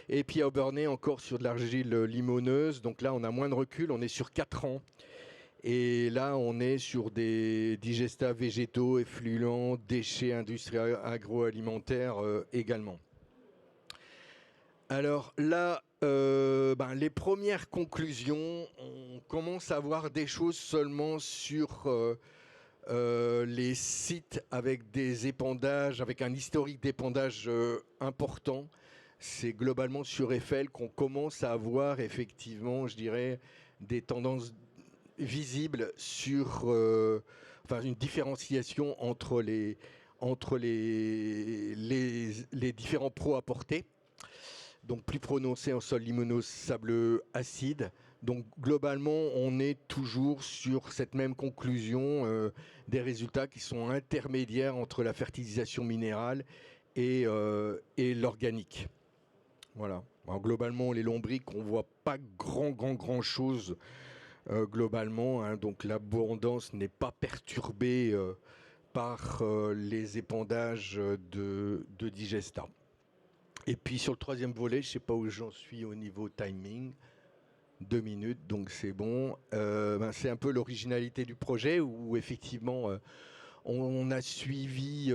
Et puis à Aubernais, encore sur de l'argile limoneuse, donc là on a moins de recul, on est sur 4 ans. Et là on est sur des digestats végétaux, effluents, déchets industriels agroalimentaires également. Alors là, les premières conclusions, on commence à voir des choses seulement sur les sites avec des épandages, avec un historique d'épandage important. C'est globalement sur Eiffel qu'on commence à avoir effectivement, je dirais, des tendances visibles sur une différenciation entre les différents pros apportés. Donc plus prononcé en sol limoneux sableux acide. Donc globalement, on est toujours sur cette même conclusion des résultats qui sont intermédiaires entre la fertilisation minérale et l'organique. Voilà. Alors, globalement, les lombriques, on ne voit pas grand chose globalement, hein. Donc l'abondance n'est pas perturbée par les épandages de digestats. Et puis sur le troisième volet, je ne sais pas où j'en suis au niveau timing, 2 minutes, donc c'est bon. C'est un peu l'originalité du projet où effectivement on a suivi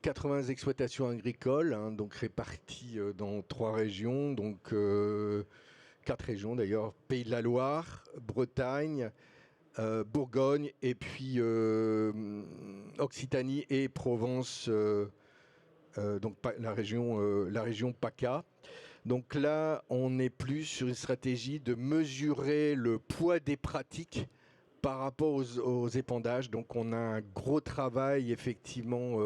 80 exploitations agricoles, hein, donc réparties dans 3 régions, donc 4 régions d'ailleurs, Pays de la Loire, Bretagne, Bourgogne et puis Occitanie et Provence. Donc la région PACA. Donc là, on est plus sur une stratégie de mesurer le poids des pratiques par rapport aux épandages. Donc on a un gros travail effectivement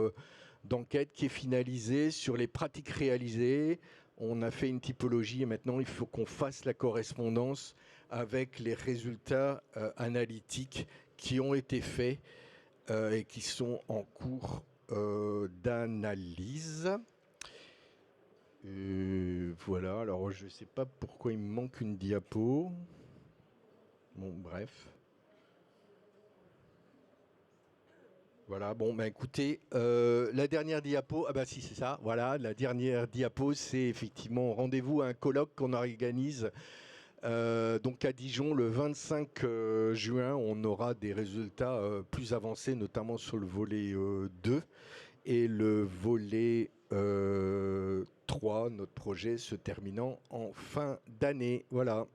d'enquête qui est finalisé sur les pratiques réalisées. On a fait une typologie et maintenant il faut qu'on fasse la correspondance avec les résultats analytiques qui ont été faits et qui sont en cours d'analyse. Voilà, alors je ne sais pas pourquoi il me manque une diapo. Bon, bref. Voilà, bon, écoutez, la dernière diapo, si c'est ça, voilà, la dernière diapo, c'est effectivement rendez-vous à un colloque qu'on organise donc à Dijon le 25 juin. On aura des résultats plus avancés, notamment sur le volet 2 et le volet 3, notre projet se terminant en fin d'année. Voilà.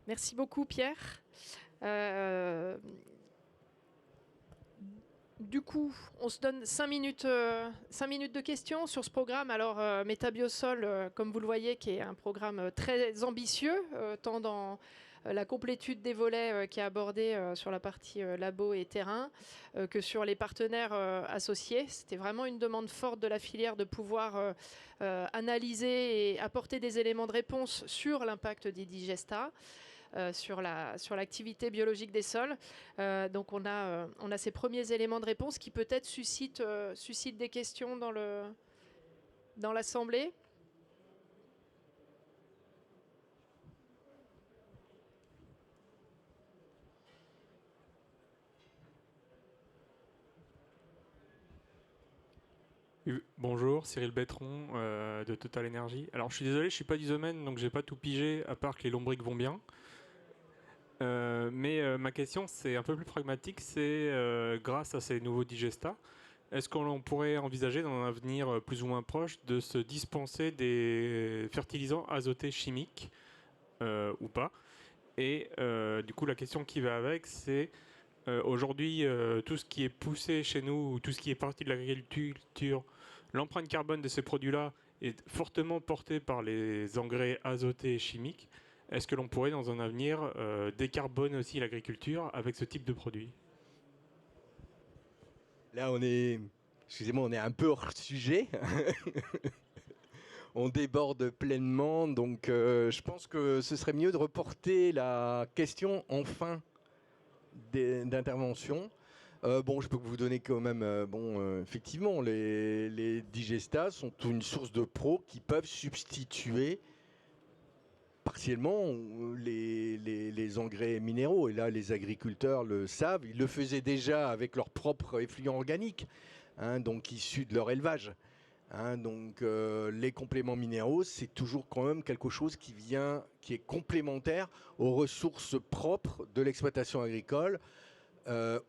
Merci beaucoup Pierre. Du coup, on se donne 5 minutes de questions sur ce programme. Alors, Métabiosol, comme vous le voyez, qui est un programme très ambitieux, tant dans la complétude des volets qui est abordée sur la partie labo et terrain, que sur les partenaires associés. C'était vraiment une demande forte de la filière de pouvoir analyser et apporter des éléments de réponse sur l'impact des digestats. Sur l'activité biologique des sols. Donc on a ces premiers éléments de réponse qui peut-être suscitent des questions dans l'Assemblée. Bonjour, Cyril Bettron de Total Energy. Alors je suis désolé, je suis pas du domaine, donc j'ai pas tout pigé, à part que les lombriques vont bien. Mais ma question, c'est un peu plus pragmatique, c'est grâce à ces nouveaux digestats, est-ce qu'on pourrait envisager dans un avenir plus ou moins proche de se dispenser des fertilisants azotés chimiques ou pas? Et du coup, la question qui va avec, c'est aujourd'hui, tout ce qui est poussé chez nous, ou tout ce qui est parti de l'agriculture, l'empreinte carbone de ces produits-là est fortement portée par les engrais azotés chimiques. Est-ce que l'on pourrait, dans un avenir, décarboner aussi l'agriculture avec ce type de produit? Là, excusez-moi, on est un peu hors sujet. On déborde pleinement, donc je pense que ce serait mieux de reporter la question en fin d'intervention. Bon, je peux vous donner quand même, effectivement, les digestats sont une source de pro qui peuvent substituer partiellement les engrais minéraux. Et là, les agriculteurs le savent. Ils le faisaient déjà avec leurs propres effluents organiques, donc issus de leur élevage. Donc, les compléments minéraux, c'est toujours quand même quelque chose qui est complémentaire aux ressources propres de l'exploitation agricole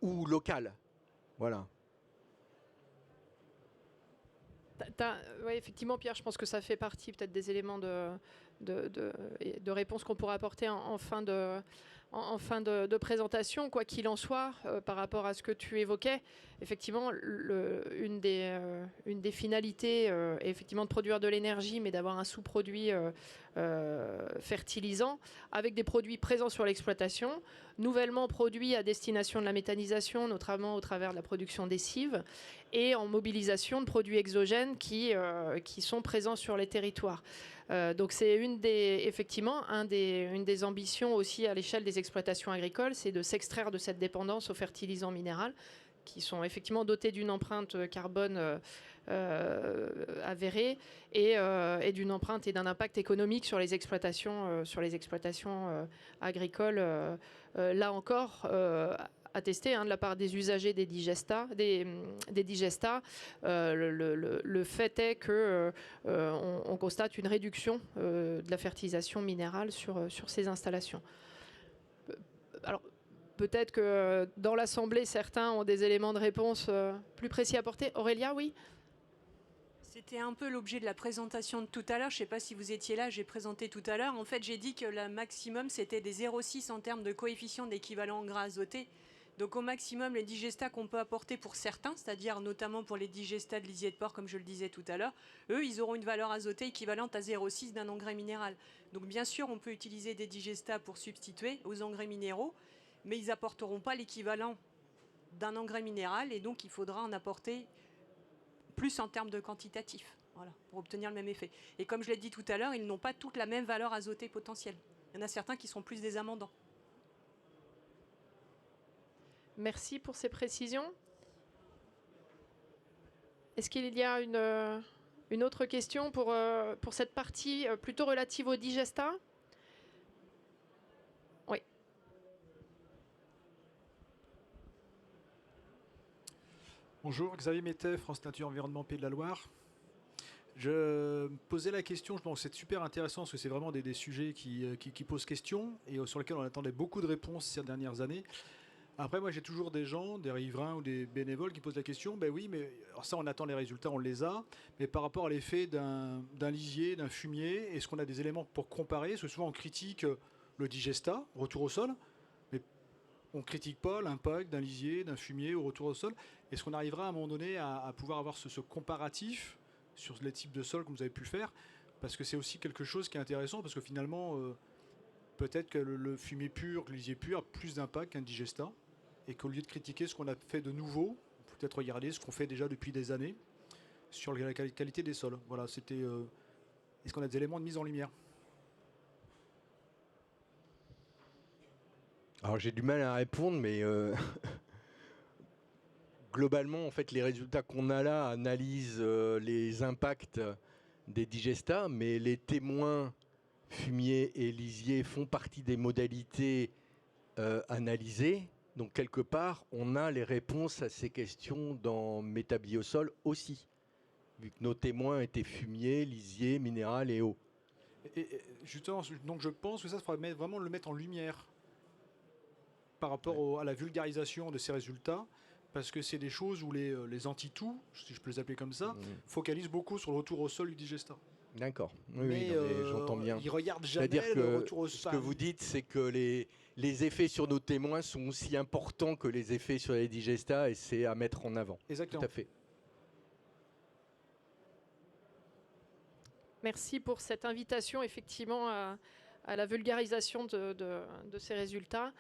ou locale. Voilà. Oui, effectivement, Pierre, je pense que ça fait partie peut-être des éléments de réponse qu'on pourra apporter en fin de présentation. Quoi qu'il en soit, par rapport à ce que tu évoquais, effectivement, une des finalités est effectivement de produire de l'énergie, mais d'avoir un sous-produit fertilisant avec des produits présents sur l'exploitation, nouvellement produits à destination de la méthanisation, notamment au travers de la production des cives, et en mobilisation de produits exogènes qui sont présents sur les territoires. Donc c'est effectivement une des ambitions aussi à l'échelle des exploitations agricoles, c'est de s'extraire de cette dépendance aux fertilisants minéraux qui sont effectivement dotés d'une empreinte carbone avérée et d'une empreinte et d'un impact économique sur les exploitations agricoles. Là encore, attesté de la part des usagers des digestats, le fait est que on constate une réduction de la fertilisation minérale sur ces installations. Alors, peut-être que dans l'Assemblée, certains ont des éléments de réponse plus précis à apporter. Aurélia, oui ? C'était un peu l'objet de la présentation de tout à l'heure. Je ne sais pas si vous étiez là, j'ai présenté tout à l'heure. En fait, j'ai dit que le maximum, c'était des 0,6 en termes de coefficient d'équivalent en gras azoté. Donc au maximum, les digestats qu'on peut apporter pour certains, c'est-à-dire notamment pour les digestats de lisier de porc, comme je le disais tout à l'heure, eux, ils auront une valeur azotée équivalente à 0,6 d'un engrais minéral. Donc bien sûr, on peut utiliser des digestats pour substituer aux engrais minéraux, mais ils n'apporteront pas l'équivalent d'un engrais minéral, et donc il faudra en apporter plus en termes de quantitatif, voilà, pour obtenir le même effet. Et comme je l'ai dit tout à l'heure, ils n'ont pas toutes la même valeur azotée potentielle. Il y en a certains qui sont plus des amendants. Merci pour ces précisions. Est-ce qu'il y a une autre question pour cette partie plutôt relative au digestat ? Oui. Bonjour, Xavier Métet, France Nature Environnement Pays de la Loire. Je me posais la question, je pense que c'est super intéressant parce que c'est vraiment des sujets qui posent question et sur lesquels on attendait beaucoup de réponses ces dernières années. Après, moi, j'ai toujours des gens, des riverains ou des bénévoles qui posent la question, ben oui, mais alors ça, on attend les résultats, on les a, mais par rapport à l'effet d'un lisier, d'un fumier, est-ce qu'on a des éléments pour comparer ? Parce que souvent, on critique le digestat, retour au sol, mais on ne critique pas l'impact d'un lisier, d'un fumier au retour au sol. Est-ce qu'on arrivera à un moment donné à pouvoir avoir ce comparatif sur les types de sols que vous avez pu faire ? Parce que c'est aussi quelque chose qui est intéressant, parce que finalement, peut-être que le fumier pur, le lisier pur a plus d'impact qu'un digestat. Et qu'au lieu de critiquer ce qu'on a fait de nouveau, on peut peut-être regarder ce qu'on fait déjà depuis des années sur la qualité des sols. Voilà, c'était. Est-ce qu'on a des éléments de mise en lumière ? Alors j'ai du mal à répondre, mais globalement, en fait, les résultats qu'on a là analysent les impacts des digestats, mais les témoins fumier et lisier font partie des modalités analysées. Donc quelque part, on a les réponses à ces questions dans Métabiosol aussi, vu que nos témoins étaient fumier, lisier, minéral et eau. Et justement, donc je pense que ça, il faudrait vraiment le mettre en lumière par rapport à la vulgarisation de ces résultats, parce que c'est des choses où les anti-tout, si je peux les appeler comme ça, focalisent beaucoup sur le retour au sol du digestat. D'accord, oui, j'entends bien. Ils regardent jamais C'est-à-dire le retour au sol. Ce que vous dites, c'est que les effets sur nos témoins sont aussi importants que les effets sur les digestats, et c'est à mettre en avant. Exactement. Tout à fait. Merci pour cette invitation, effectivement, à la vulgarisation de ces résultats.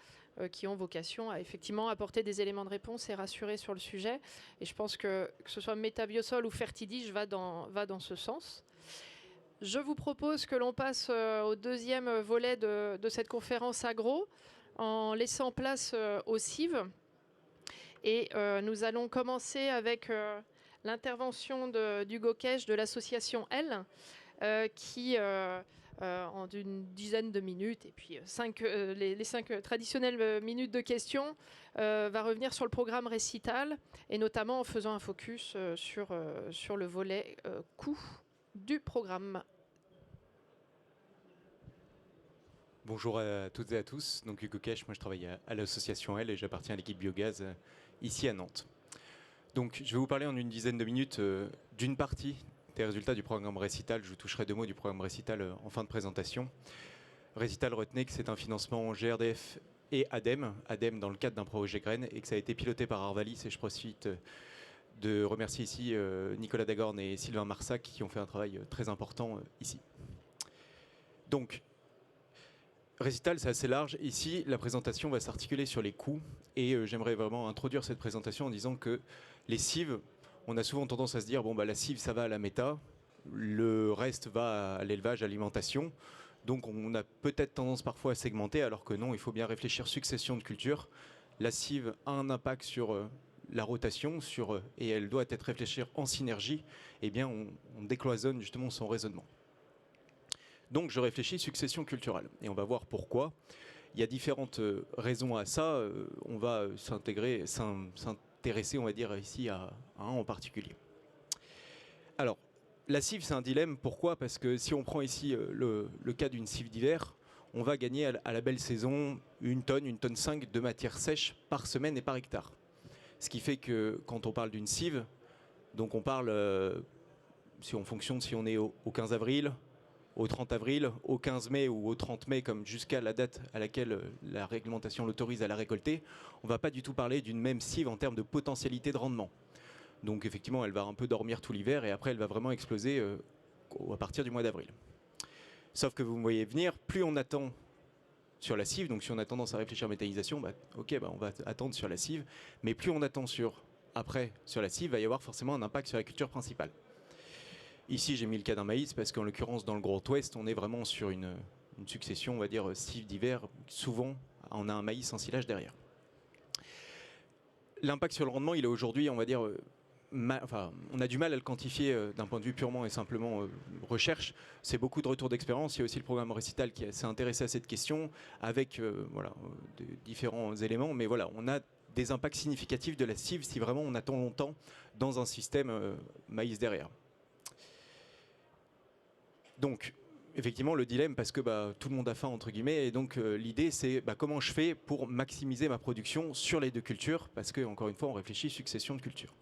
qui ont vocation à effectivement apporter des éléments de réponse et rassurer sur le sujet. Et je pense que ce soit Métabiosol ou Fertidige va dans ce sens. Je vous propose que l'on passe au deuxième volet de cette conférence agro, en laissant place aux cives. Et nous allons commencer avec l'intervention d'Hugo Kech de l'association L, qui, en une dizaine de minutes, et puis les 5 traditionnelles minutes de questions, va revenir sur le programme Récital, et notamment en faisant un focus sur le volet coût du programme. Bonjour à toutes et à tous, donc Hugo Kech, moi je travaille à l'association L et j'appartiens à l'équipe biogaz ici à Nantes. Donc je vais vous parler en une dizaine de minutes d'une partie des résultats du programme Récital. Je vous toucherai 2 mots du programme Récital en fin de présentation. Récital, retenez que c'est un financement GRDF et ADEME, ADEME dans le cadre d'un projet Graines, et que ça a été piloté par Arvalis, et je profite de remercier ici Nicolas Dagorne et Sylvain Marsac qui ont fait un travail très important ici. Donc, Récital, c'est assez large. Ici, la présentation va s'articuler sur les coûts et j'aimerais vraiment introduire cette présentation en disant que les cives, on a souvent tendance à se dire bon bah la cive ça va à la méta, le reste va à l'élevage, à l'alimentation. Donc on a peut-être tendance parfois à segmenter alors que non, il faut bien réfléchir succession de cultures. La cive a un impact sur la rotation et elle doit être réfléchie en synergie. Eh bien on décloisonne justement son raisonnement. Donc je réfléchis succession culturelle et on va voir pourquoi. Il y a différentes raisons à ça. On va s'intéresser, on va dire, ici à un en particulier. Alors, la cive, c'est un dilemme. Pourquoi? Parce que si on prend ici le cas d'une cive d'hiver, on va gagner à la belle saison 1 tonne 5 de matière sèche par semaine et par hectare. Ce qui fait que quand on parle d'une cive, donc on parle, si on fonctionne, si on est au 15 avril, au 30 avril, au 15 mai ou au 30 mai, comme jusqu'à la date à laquelle la réglementation l'autorise à la récolter, on ne va pas du tout parler d'une même cive en termes de potentialité de rendement. Donc effectivement, elle va un peu dormir tout l'hiver et après elle va vraiment exploser à partir du mois d'avril. Sauf que vous me voyez venir, plus on attend sur la cive, donc si on a tendance à réfléchir à méthanisation, on va attendre sur la cive, mais plus on attend après sur la cive, il va y avoir forcément un impact sur la culture principale. Ici, j'ai mis le cas d'un maïs parce qu'en l'occurrence, dans le Grand Ouest, on est vraiment sur une succession, on va dire, cive d'hiver. Souvent, on a un maïs en silage derrière. L'impact sur le rendement, il est aujourd'hui, on va dire, on a du mal à le quantifier d'un point de vue purement et simplement recherche. C'est beaucoup de retours d'expérience. Il y a aussi le programme Récital qui s'est intéressé à cette question avec différents éléments. Mais voilà, on a des impacts significatifs de la cive si vraiment on attend longtemps dans un système maïs derrière. Donc, effectivement, le dilemme, parce que tout le monde a faim, entre guillemets, et donc l'idée, c'est comment je fais pour maximiser ma production sur les 2 cultures, parce que, encore une fois, on réfléchit succession de cultures.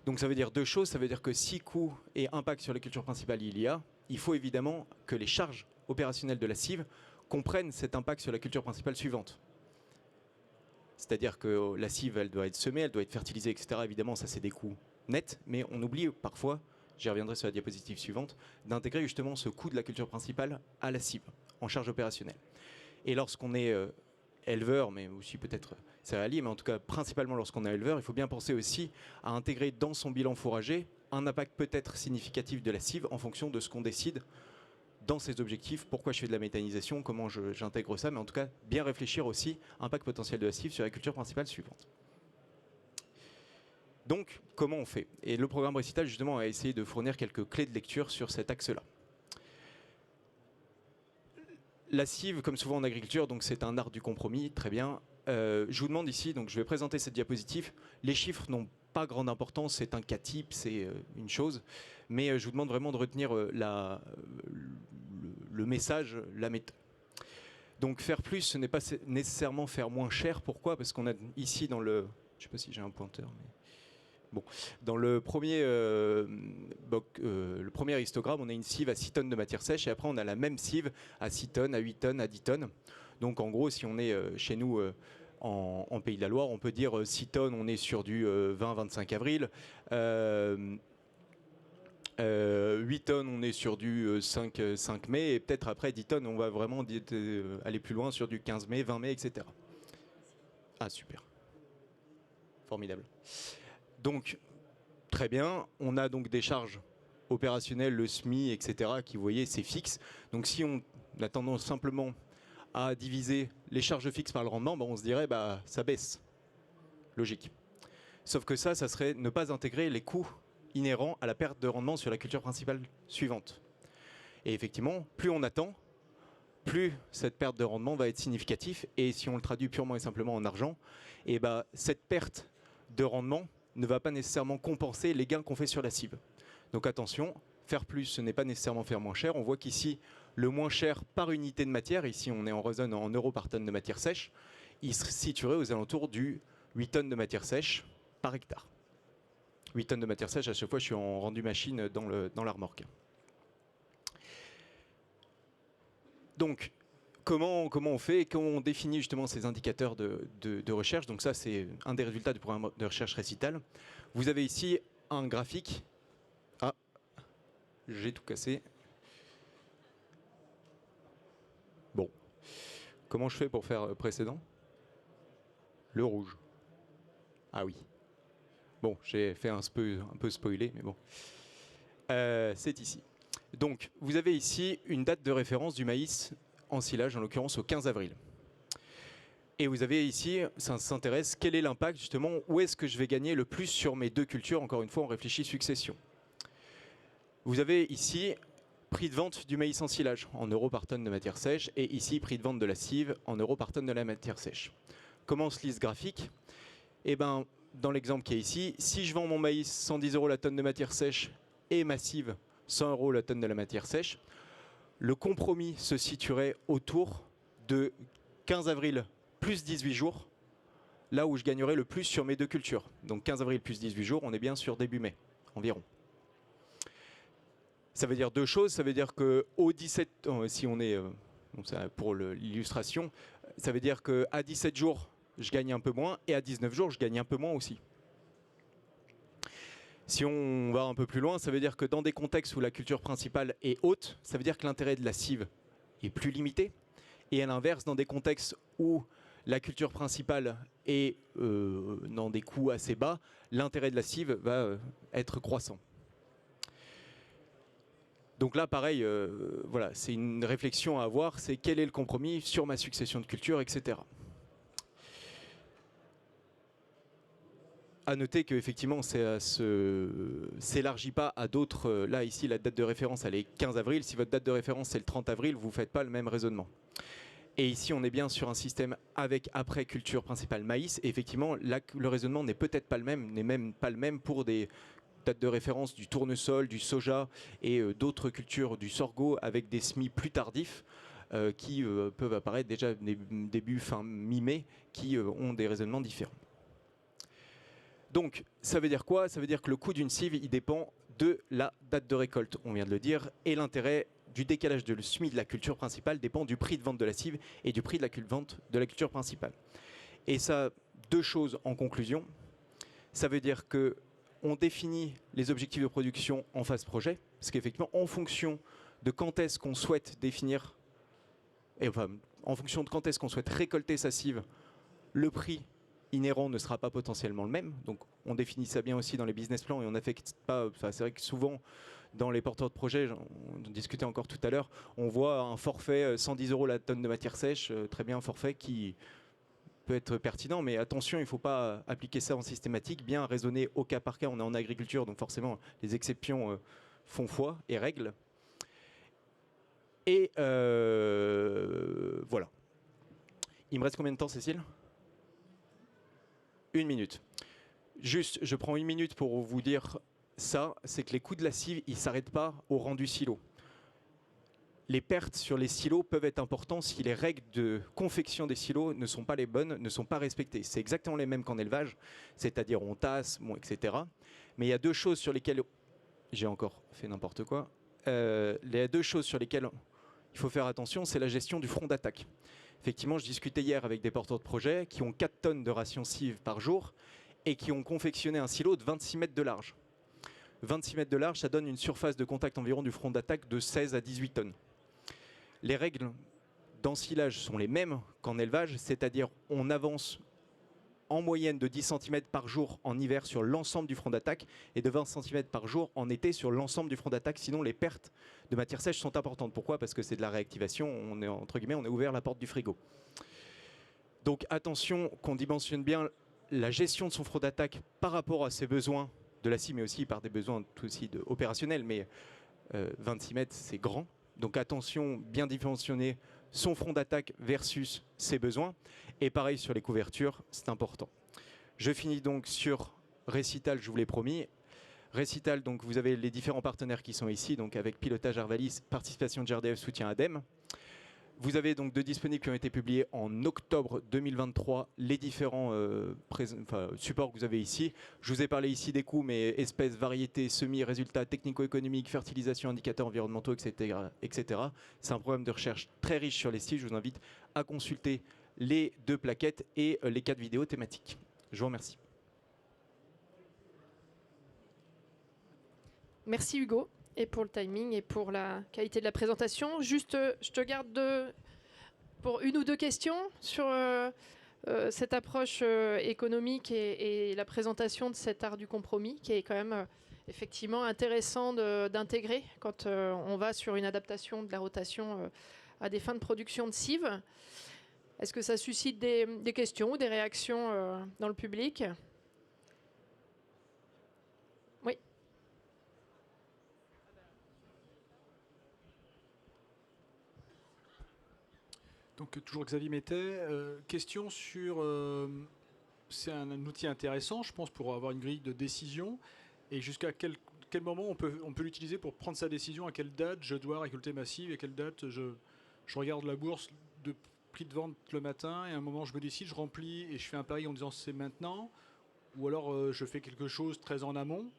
Donc, ça veut dire 2 choses. Ça veut dire que si coût et impact sur les cultures principales il faut évidemment que les charges opérationnelles de la cive comprennent cet impact sur la culture principale suivante. C'est-à-dire que la cive, elle doit être semée, elle doit être fertilisée, etc. Évidemment, ça, c'est des coûts nets, mais on oublie parfois, j'y reviendrai sur la diapositive suivante, d'intégrer justement ce coût de la culture principale à la cive, en charge opérationnelle. Et lorsqu'on est éleveur, mais aussi peut-être céréalier, mais en tout cas principalement lorsqu'on est éleveur, il faut bien penser aussi à intégrer dans son bilan fourrager un impact peut-être significatif de la cive en fonction de ce qu'on décide dans ses objectifs, pourquoi je fais de la méthanisation, comment j'intègre ça, mais en tout cas bien réfléchir aussi à l'impact potentiel de la cive sur la culture principale suivante. Donc, comment on fait? Et le programme Récital, justement, a essayé de fournir quelques clés de lecture sur cet axe-là. La cive, comme souvent en agriculture, donc c'est un art du compromis, très bien. Je vous demande ici, donc je vais présenter cette diapositive. Les chiffres n'ont pas grande importance, c'est un cas type, c'est une chose. Mais je vous demande vraiment de retenir le message, la méthode. Donc faire plus, ce n'est pas nécessairement faire moins cher. Pourquoi? Parce qu'on a ici dans le... Je ne sais pas si j'ai un pointeur, mais... Bon, dans le premier histogramme, on a une cive à 6 tonnes de matière sèche et après on a la même cive à 6 tonnes, à 8 tonnes, à 10 tonnes. Donc en gros, si on est chez nous en Pays de la Loire, on peut dire 6 tonnes, on est sur du 20-25 avril. 8 tonnes, on est sur du 5 mai. Et peut-être après 10 tonnes, on va vraiment aller plus loin sur du 15 mai, 20 mai, etc. Ah, super. Formidable. Donc, très bien. On a donc des charges opérationnelles, le SMI, etc., qui, vous voyez, c'est fixe. Donc, si on a tendance simplement à diviser les charges fixes par le rendement, on se dirait, ça baisse. Logique. Sauf que ça serait ne pas intégrer les coûts inhérents à la perte de rendement sur la culture principale suivante. Et effectivement, plus on attend, plus cette perte de rendement va être significative. Et si on le traduit purement et simplement en argent, cette perte de rendement ne va pas nécessairement compenser les gains qu'on fait sur la cible. Donc attention, faire plus, ce n'est pas nécessairement faire moins cher. On voit qu'ici, le moins cher par unité de matière, ici on est en raisonne en euros par tonne de matière sèche, il se situerait aux alentours du 8 tonnes de matière sèche par hectare. 8 tonnes de matière sèche, à chaque fois je suis en rendu machine dans la remorque. Donc, comment on fait, comment on définit justement ces indicateurs de recherche? Donc ça, c'est un des résultats du programme de recherche Récital. Vous avez ici un graphique. Ah, j'ai tout cassé. Bon. Comment je fais pour faire précédent? Le rouge. Ah oui. Bon, j'ai fait un peu spoilé, mais bon. C'est ici. Donc, vous avez ici une date de référence du maïs en silage, en l'occurrence au 15 avril. Et vous avez ici, ça s'intéresse, quel est l'impact justement, où est-ce que je vais gagner le plus sur mes deux cultures? Encore une fois, on réfléchit succession. Vous avez ici prix de vente du maïs en silage en euros par tonne de matière sèche, et ici prix de vente de la cive en euros par tonne de la matière sèche. Comment se lit ce graphique? Eh bien, dans l'exemple qui est ici, si je vends mon maïs 110 € la tonne de matière sèche et ma cive 100 € la tonne de la matière sèche, le compromis se situerait autour de 15 avril plus 18 jours, là où je gagnerais le plus sur mes deux cultures. Donc 15 avril plus 18 jours, on est bien sur début mai, environ. Ça veut dire deux choses, ça veut dire qu'au 17, si on est, pour l'illustration, ça veut dire qu'à 17 jours, je gagne un peu moins, et à 19 jours, je gagne un peu moins aussi. Si on va un peu plus loin, ça veut dire que dans des contextes où la culture principale est haute, ça veut dire que l'intérêt de la cive est plus limité. Et à l'inverse, dans des contextes où la culture principale est dans des coûts assez bas, l'intérêt de la cive va être croissant. Donc là, pareil, voilà, c'est une réflexion à avoir, c'est quel est le compromis sur ma succession de cultures, etc. À noter qu'effectivement, ça ne s'élargit pas à d'autres. Là, ici, la date de référence, elle est 15 avril. Si votre date de référence, c'est le 30 avril, vous ne faites pas le même raisonnement. Et ici, on est bien sur un système avec après culture principale maïs. Et effectivement, là, le raisonnement n'est peut-être pas le même, n'est même pas le même pour des dates de référence du tournesol, du soja et d'autres cultures du sorgho avec des semis plus tardifs qui peuvent apparaître déjà début, fin mi-mai, qui ont des raisonnements différents. Donc, ça veut dire quoi? Ça veut dire que le coût d'une cive, il dépend de la date de récolte, on vient de le dire, et l'intérêt du décalage de le SMI de la culture principale dépend du prix de vente de la cive et du prix de la vente de la culture principale. Et ça, deux choses en conclusion. Ça veut dire qu'on définit les objectifs de production en phase projet, parce qu'effectivement, en fonction de quand est-ce qu'on souhaite définir, et enfin, en fonction de quand est-ce qu'on souhaite récolter sa cive, le prix inhérent ne sera pas potentiellement le même. Donc on définit ça bien aussi dans les business plans et on n'affecte pas. Enfin, c'est vrai que souvent dans les porteurs de projets, on discutait encore tout à l'heure, on voit un forfait 110 € la tonne de matière sèche, très bien un forfait qui peut être pertinent, mais attention, il ne faut pas appliquer ça en systématique, bien raisonner au cas par cas. On est en agriculture, donc forcément les exceptions font foi et règlent. Et voilà. Il me reste combien de temps, Cécile ? 1 minute. Juste, je prends 1 minute pour vous dire ça, c'est que les coûts de la cive, ils ne s'arrêtent pas au rendu silo. Les pertes sur les silos peuvent être importantes si les règles de confection des silos ne sont pas les bonnes, ne sont pas respectées. C'est exactement les mêmes qu'en élevage, c'est-à-dire on tasse, bon, etc. Mais il y a deux choses sur lesquelles... J'ai encore fait n'importe quoi. Les deux choses sur lesquelles il faut faire attention, c'est la gestion du front d'attaque. Effectivement, je discutais hier avec des porteurs de projets qui ont 4 tonnes de ration cive par jour et qui ont confectionné un silo de 26 mètres de large. 26 mètres de large, ça donne une surface de contact environ du front d'attaque de 16 à 18 tonnes. Les règles d'ensilage sont les mêmes qu'en élevage, c'est-à-dire on avance en moyenne de 10 cm par jour en hiver sur l'ensemble du front d'attaque et de 20 cm par jour en été sur l'ensemble du front d'attaque. Sinon, les pertes de matière sèche sont importantes. Pourquoi? Parce que c'est de la réactivation. On est, entre guillemets, on a ouvert la porte du frigo. Donc attention qu'on dimensionne bien la gestion de son front d'attaque par rapport à ses besoins de la cible, mais aussi par des besoins aussi opérationnels. Mais 26 mètres, c'est grand. Donc attention, bien dimensionner son front d'attaque versus ses besoins. Et pareil sur les couvertures, c'est important. Je finis donc sur Récital, je vous l'ai promis. Récital, donc vous avez les différents partenaires qui sont ici, donc avec Pilotage Arvalis, participation de GRDF, soutien ADEME. Vous avez donc deux disponibles qui ont été publiés en octobre 2023, les différents supports que vous avez ici. Je vous ai parlé ici des coûts, mais espèces, variétés, semis, résultats technico-économiques, fertilisation, indicateurs environnementaux, etc. etc. C'est un programme de recherche très riche sur les sites. Je vous invite à consulter les deux plaquettes et les 4 vidéos thématiques. Je vous remercie. Merci Hugo, et pour le timing et pour la qualité de la présentation. Juste, je te garde pour une ou deux questions sur cette approche économique et la présentation de cet art du compromis, qui est quand même effectivement intéressant d'intégrer quand on va sur une adaptation de la rotation à des fins de production de cives. Est-ce que ça suscite des questions ou des réactions dans le public ? Oui. Donc toujours Xavier Mettet, question sur... c'est un outil intéressant, je pense, pour avoir une grille de décision. Et jusqu'à quel moment on peut l'utiliser pour prendre sa décision, à quelle date je dois récolter ma cive, et à quelle date je regarde la bourse de prix de vente le matin, et à un moment je me décide, je remplis et je fais un pari en disant c'est maintenant, ou alors je fais quelque chose très en amont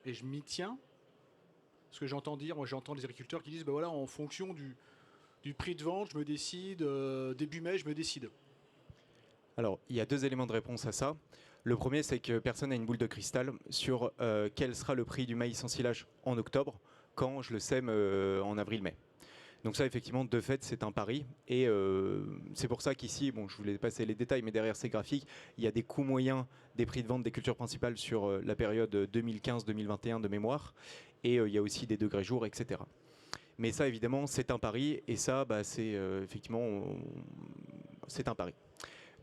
et je m'y tiens. Ce que j'entends dire, moi j'entends les agriculteurs qui disent ben voilà, en fonction du prix de vente, je me décide, début mai, je me décide. Alors, il y a deux éléments de réponse à ça. Le premier, c'est que personne n'a une boule de cristal sur quel sera le prix du maïs en silage en octobre, quand je le sème en avril-mai. Donc ça, effectivement, de fait, c'est un pari. Et c'est pour ça qu'ici, bon, je voulais passer les détails, mais derrière ces graphiques, il y a des coûts moyens des prix de vente des cultures principales sur la période 2015-2021 de mémoire. Et il y a aussi des degrés jours, etc. Mais ça, évidemment, c'est un pari. Et ça, bah, c'est effectivement, c'est un pari.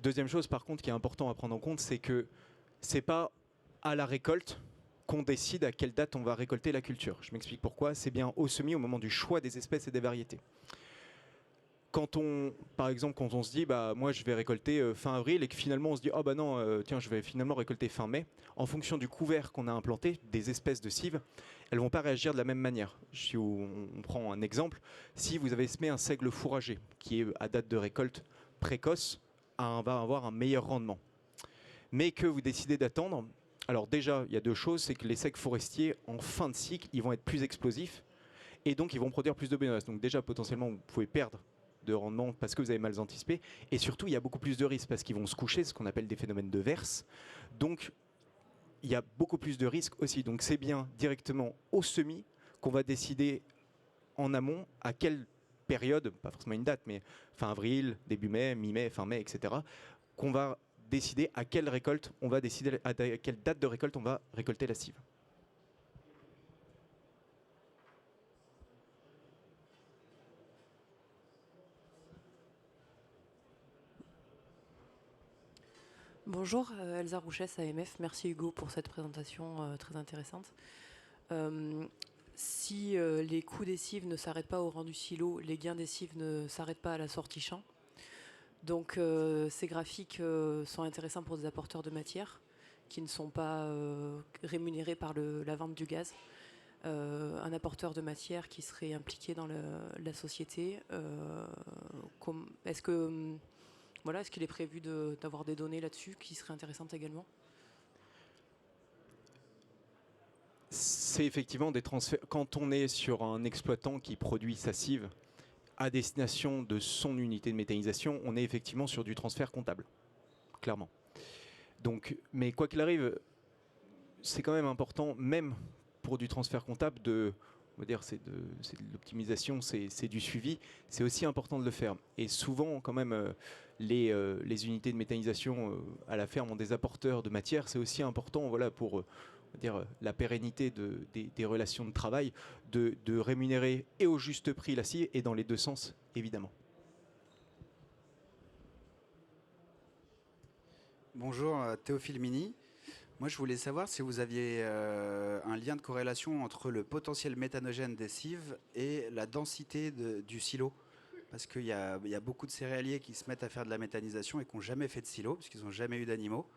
Deuxième chose, par contre, qui est important à prendre en compte, c'est que c'est pas à la récolte qu'on décide à quelle date on va récolter la culture. Je m'explique pourquoi. C'est bien au semis, au moment du choix des espèces et des variétés. Par exemple, quand on se dit, bah moi je vais récolter fin avril, et que finalement on se dit, oh bah non, tiens, je vais finalement récolter fin mai, en fonction du couvert qu'on a implanté, des espèces de cives, elles vont pas réagir de la même manière. Si on prend un exemple, si vous avez semé un seigle fourragé, qui est à date de récolte précoce, va avoir un meilleur rendement. Mais que vous décidez d'attendre, alors déjà, il y a deux choses, c'est que les seigles forestiers, en fin de cycle, ils vont être plus explosifs, et donc ils vont produire plus de biomasse. Donc déjà, potentiellement, vous pouvez perdre de rendement parce que vous avez mal anticipé, et surtout, il y a beaucoup plus de risques, parce qu'ils vont se coucher, ce qu'on appelle des phénomènes de verse. Donc, il y a beaucoup plus de risques aussi. Donc c'est bien directement au semis qu'on va décider en amont à quelle période, pas forcément une date, mais fin avril, début mai, mi-mai, fin mai, etc., qu'on va décider à quelle récolte on va décider, à quelle date de récolte on va récolter la cive. Bonjour, Elsa Rouchès, AMF. Merci Hugo pour cette présentation très intéressante. Si les coûts des cives ne s'arrêtent pas au rang du silo, les gains des cives ne s'arrêtent pas à la sortie champ. Donc ces graphiques sont intéressants pour des apporteurs de matière qui ne sont pas rémunérés par la vente du gaz. Un apporteur de matière qui serait impliqué dans la société, est-ce qu'il est prévu d'avoir des données là-dessus qui seraient intéressantes également ? C'est effectivement des transferts. Quand on est sur un exploitant qui produit sa cive à destination de son unité de méthanisation, on est effectivement sur du transfert comptable, clairement. Donc, mais quoi qu'il arrive, c'est quand même important, même pour du transfert comptable, de on va dire, c'est de l'optimisation, c'est du suivi. C'est aussi important de le faire. Et souvent, quand même, les unités de méthanisation à la ferme ont des apporteurs de matière. C'est aussi important, voilà, pour on va dire, la pérennité des relations de travail, de rémunérer et au juste prix la scie et dans les deux sens, évidemment. Bonjour, Théophile Mini. Moi, je voulais savoir si vous aviez un lien de corrélation entre le potentiel méthanogène des cives et la densité du silo. Parce qu'il y a beaucoup de céréaliers qui se mettent à faire de la méthanisation et qui n'ont jamais fait de silo, parce qu'ils n'ont jamais eu d'animaux.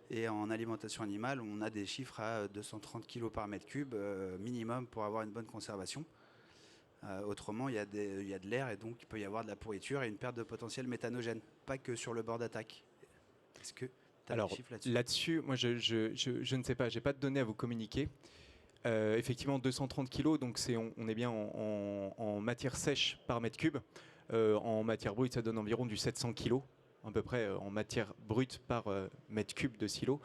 Et en alimentation animale, on a des chiffres à 230 kg par mètre cube minimum pour avoir une bonne conservation. Autrement, il y a de l'air et donc il peut y avoir de la pourriture et une perte de potentiel méthanogène, pas que sur le bord d'attaque. Est-ce que tu as des chiffres là-dessus ? Là-dessus, moi je ne sais pas, j'ai pas de données à vous communiquer. Effectivement, 230 kg, donc on est bien en matière sèche par mètre cube. En matière brute, ça donne environ du 700 kg, à peu près en matière brute par mètre cube de silo.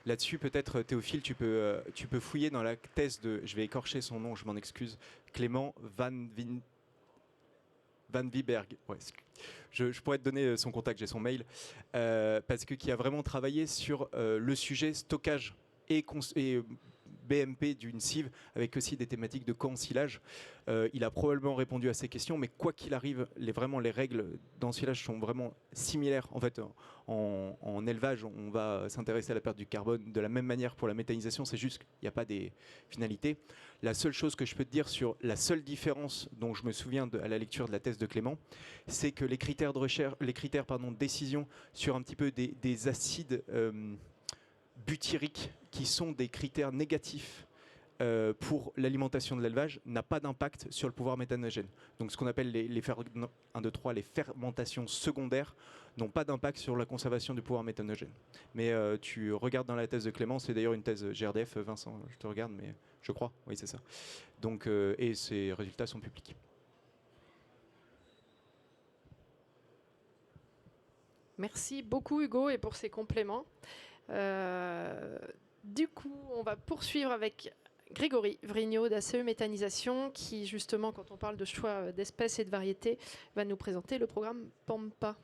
Là-dessus, peut-être, Théophile, tu peux fouiller dans la thèse de, je vais écorcher son nom, je m'en excuse, Clément Van Wieberg. Ouais, je pourrais te donner son contact, j'ai son mail, parce que qui a vraiment travaillé sur le sujet stockage et BMP d'une cive, avec aussi des thématiques de co-ensilage. Il a probablement répondu à ces questions, mais quoi qu'il arrive, les règles d'ensilage sont vraiment similaires. En fait, en élevage, on va s'intéresser à la perte du carbone de la même manière pour la méthanisation, c'est juste qu'il n'y a pas des finalités. La seule chose que je peux te dire sur la seule différence dont je me souviens à la lecture de la thèse de Clément, c'est que les critères de recherche, de décision sur un petit peu des acides butyriques qui sont des critères négatifs pour l'alimentation de l'élevage n'a pas d'impact sur le pouvoir méthanogène. Donc ce qu'on appelle les fermentations secondaires n'ont pas d'impact sur la conservation du pouvoir méthanogène. Mais tu regardes dans la thèse de Clément, c'est d'ailleurs une thèse GRDF, Vincent, je te regarde, mais je crois, oui c'est ça. Donc, et ces résultats sont publics. Merci beaucoup Hugo et pour ces compléments. Du coup, on va poursuivre avec Grégory Vrignot d'ACE Méthanisation qui, justement, quand on parle de choix d'espèces et de variétés, va nous présenter le programme PAMPA.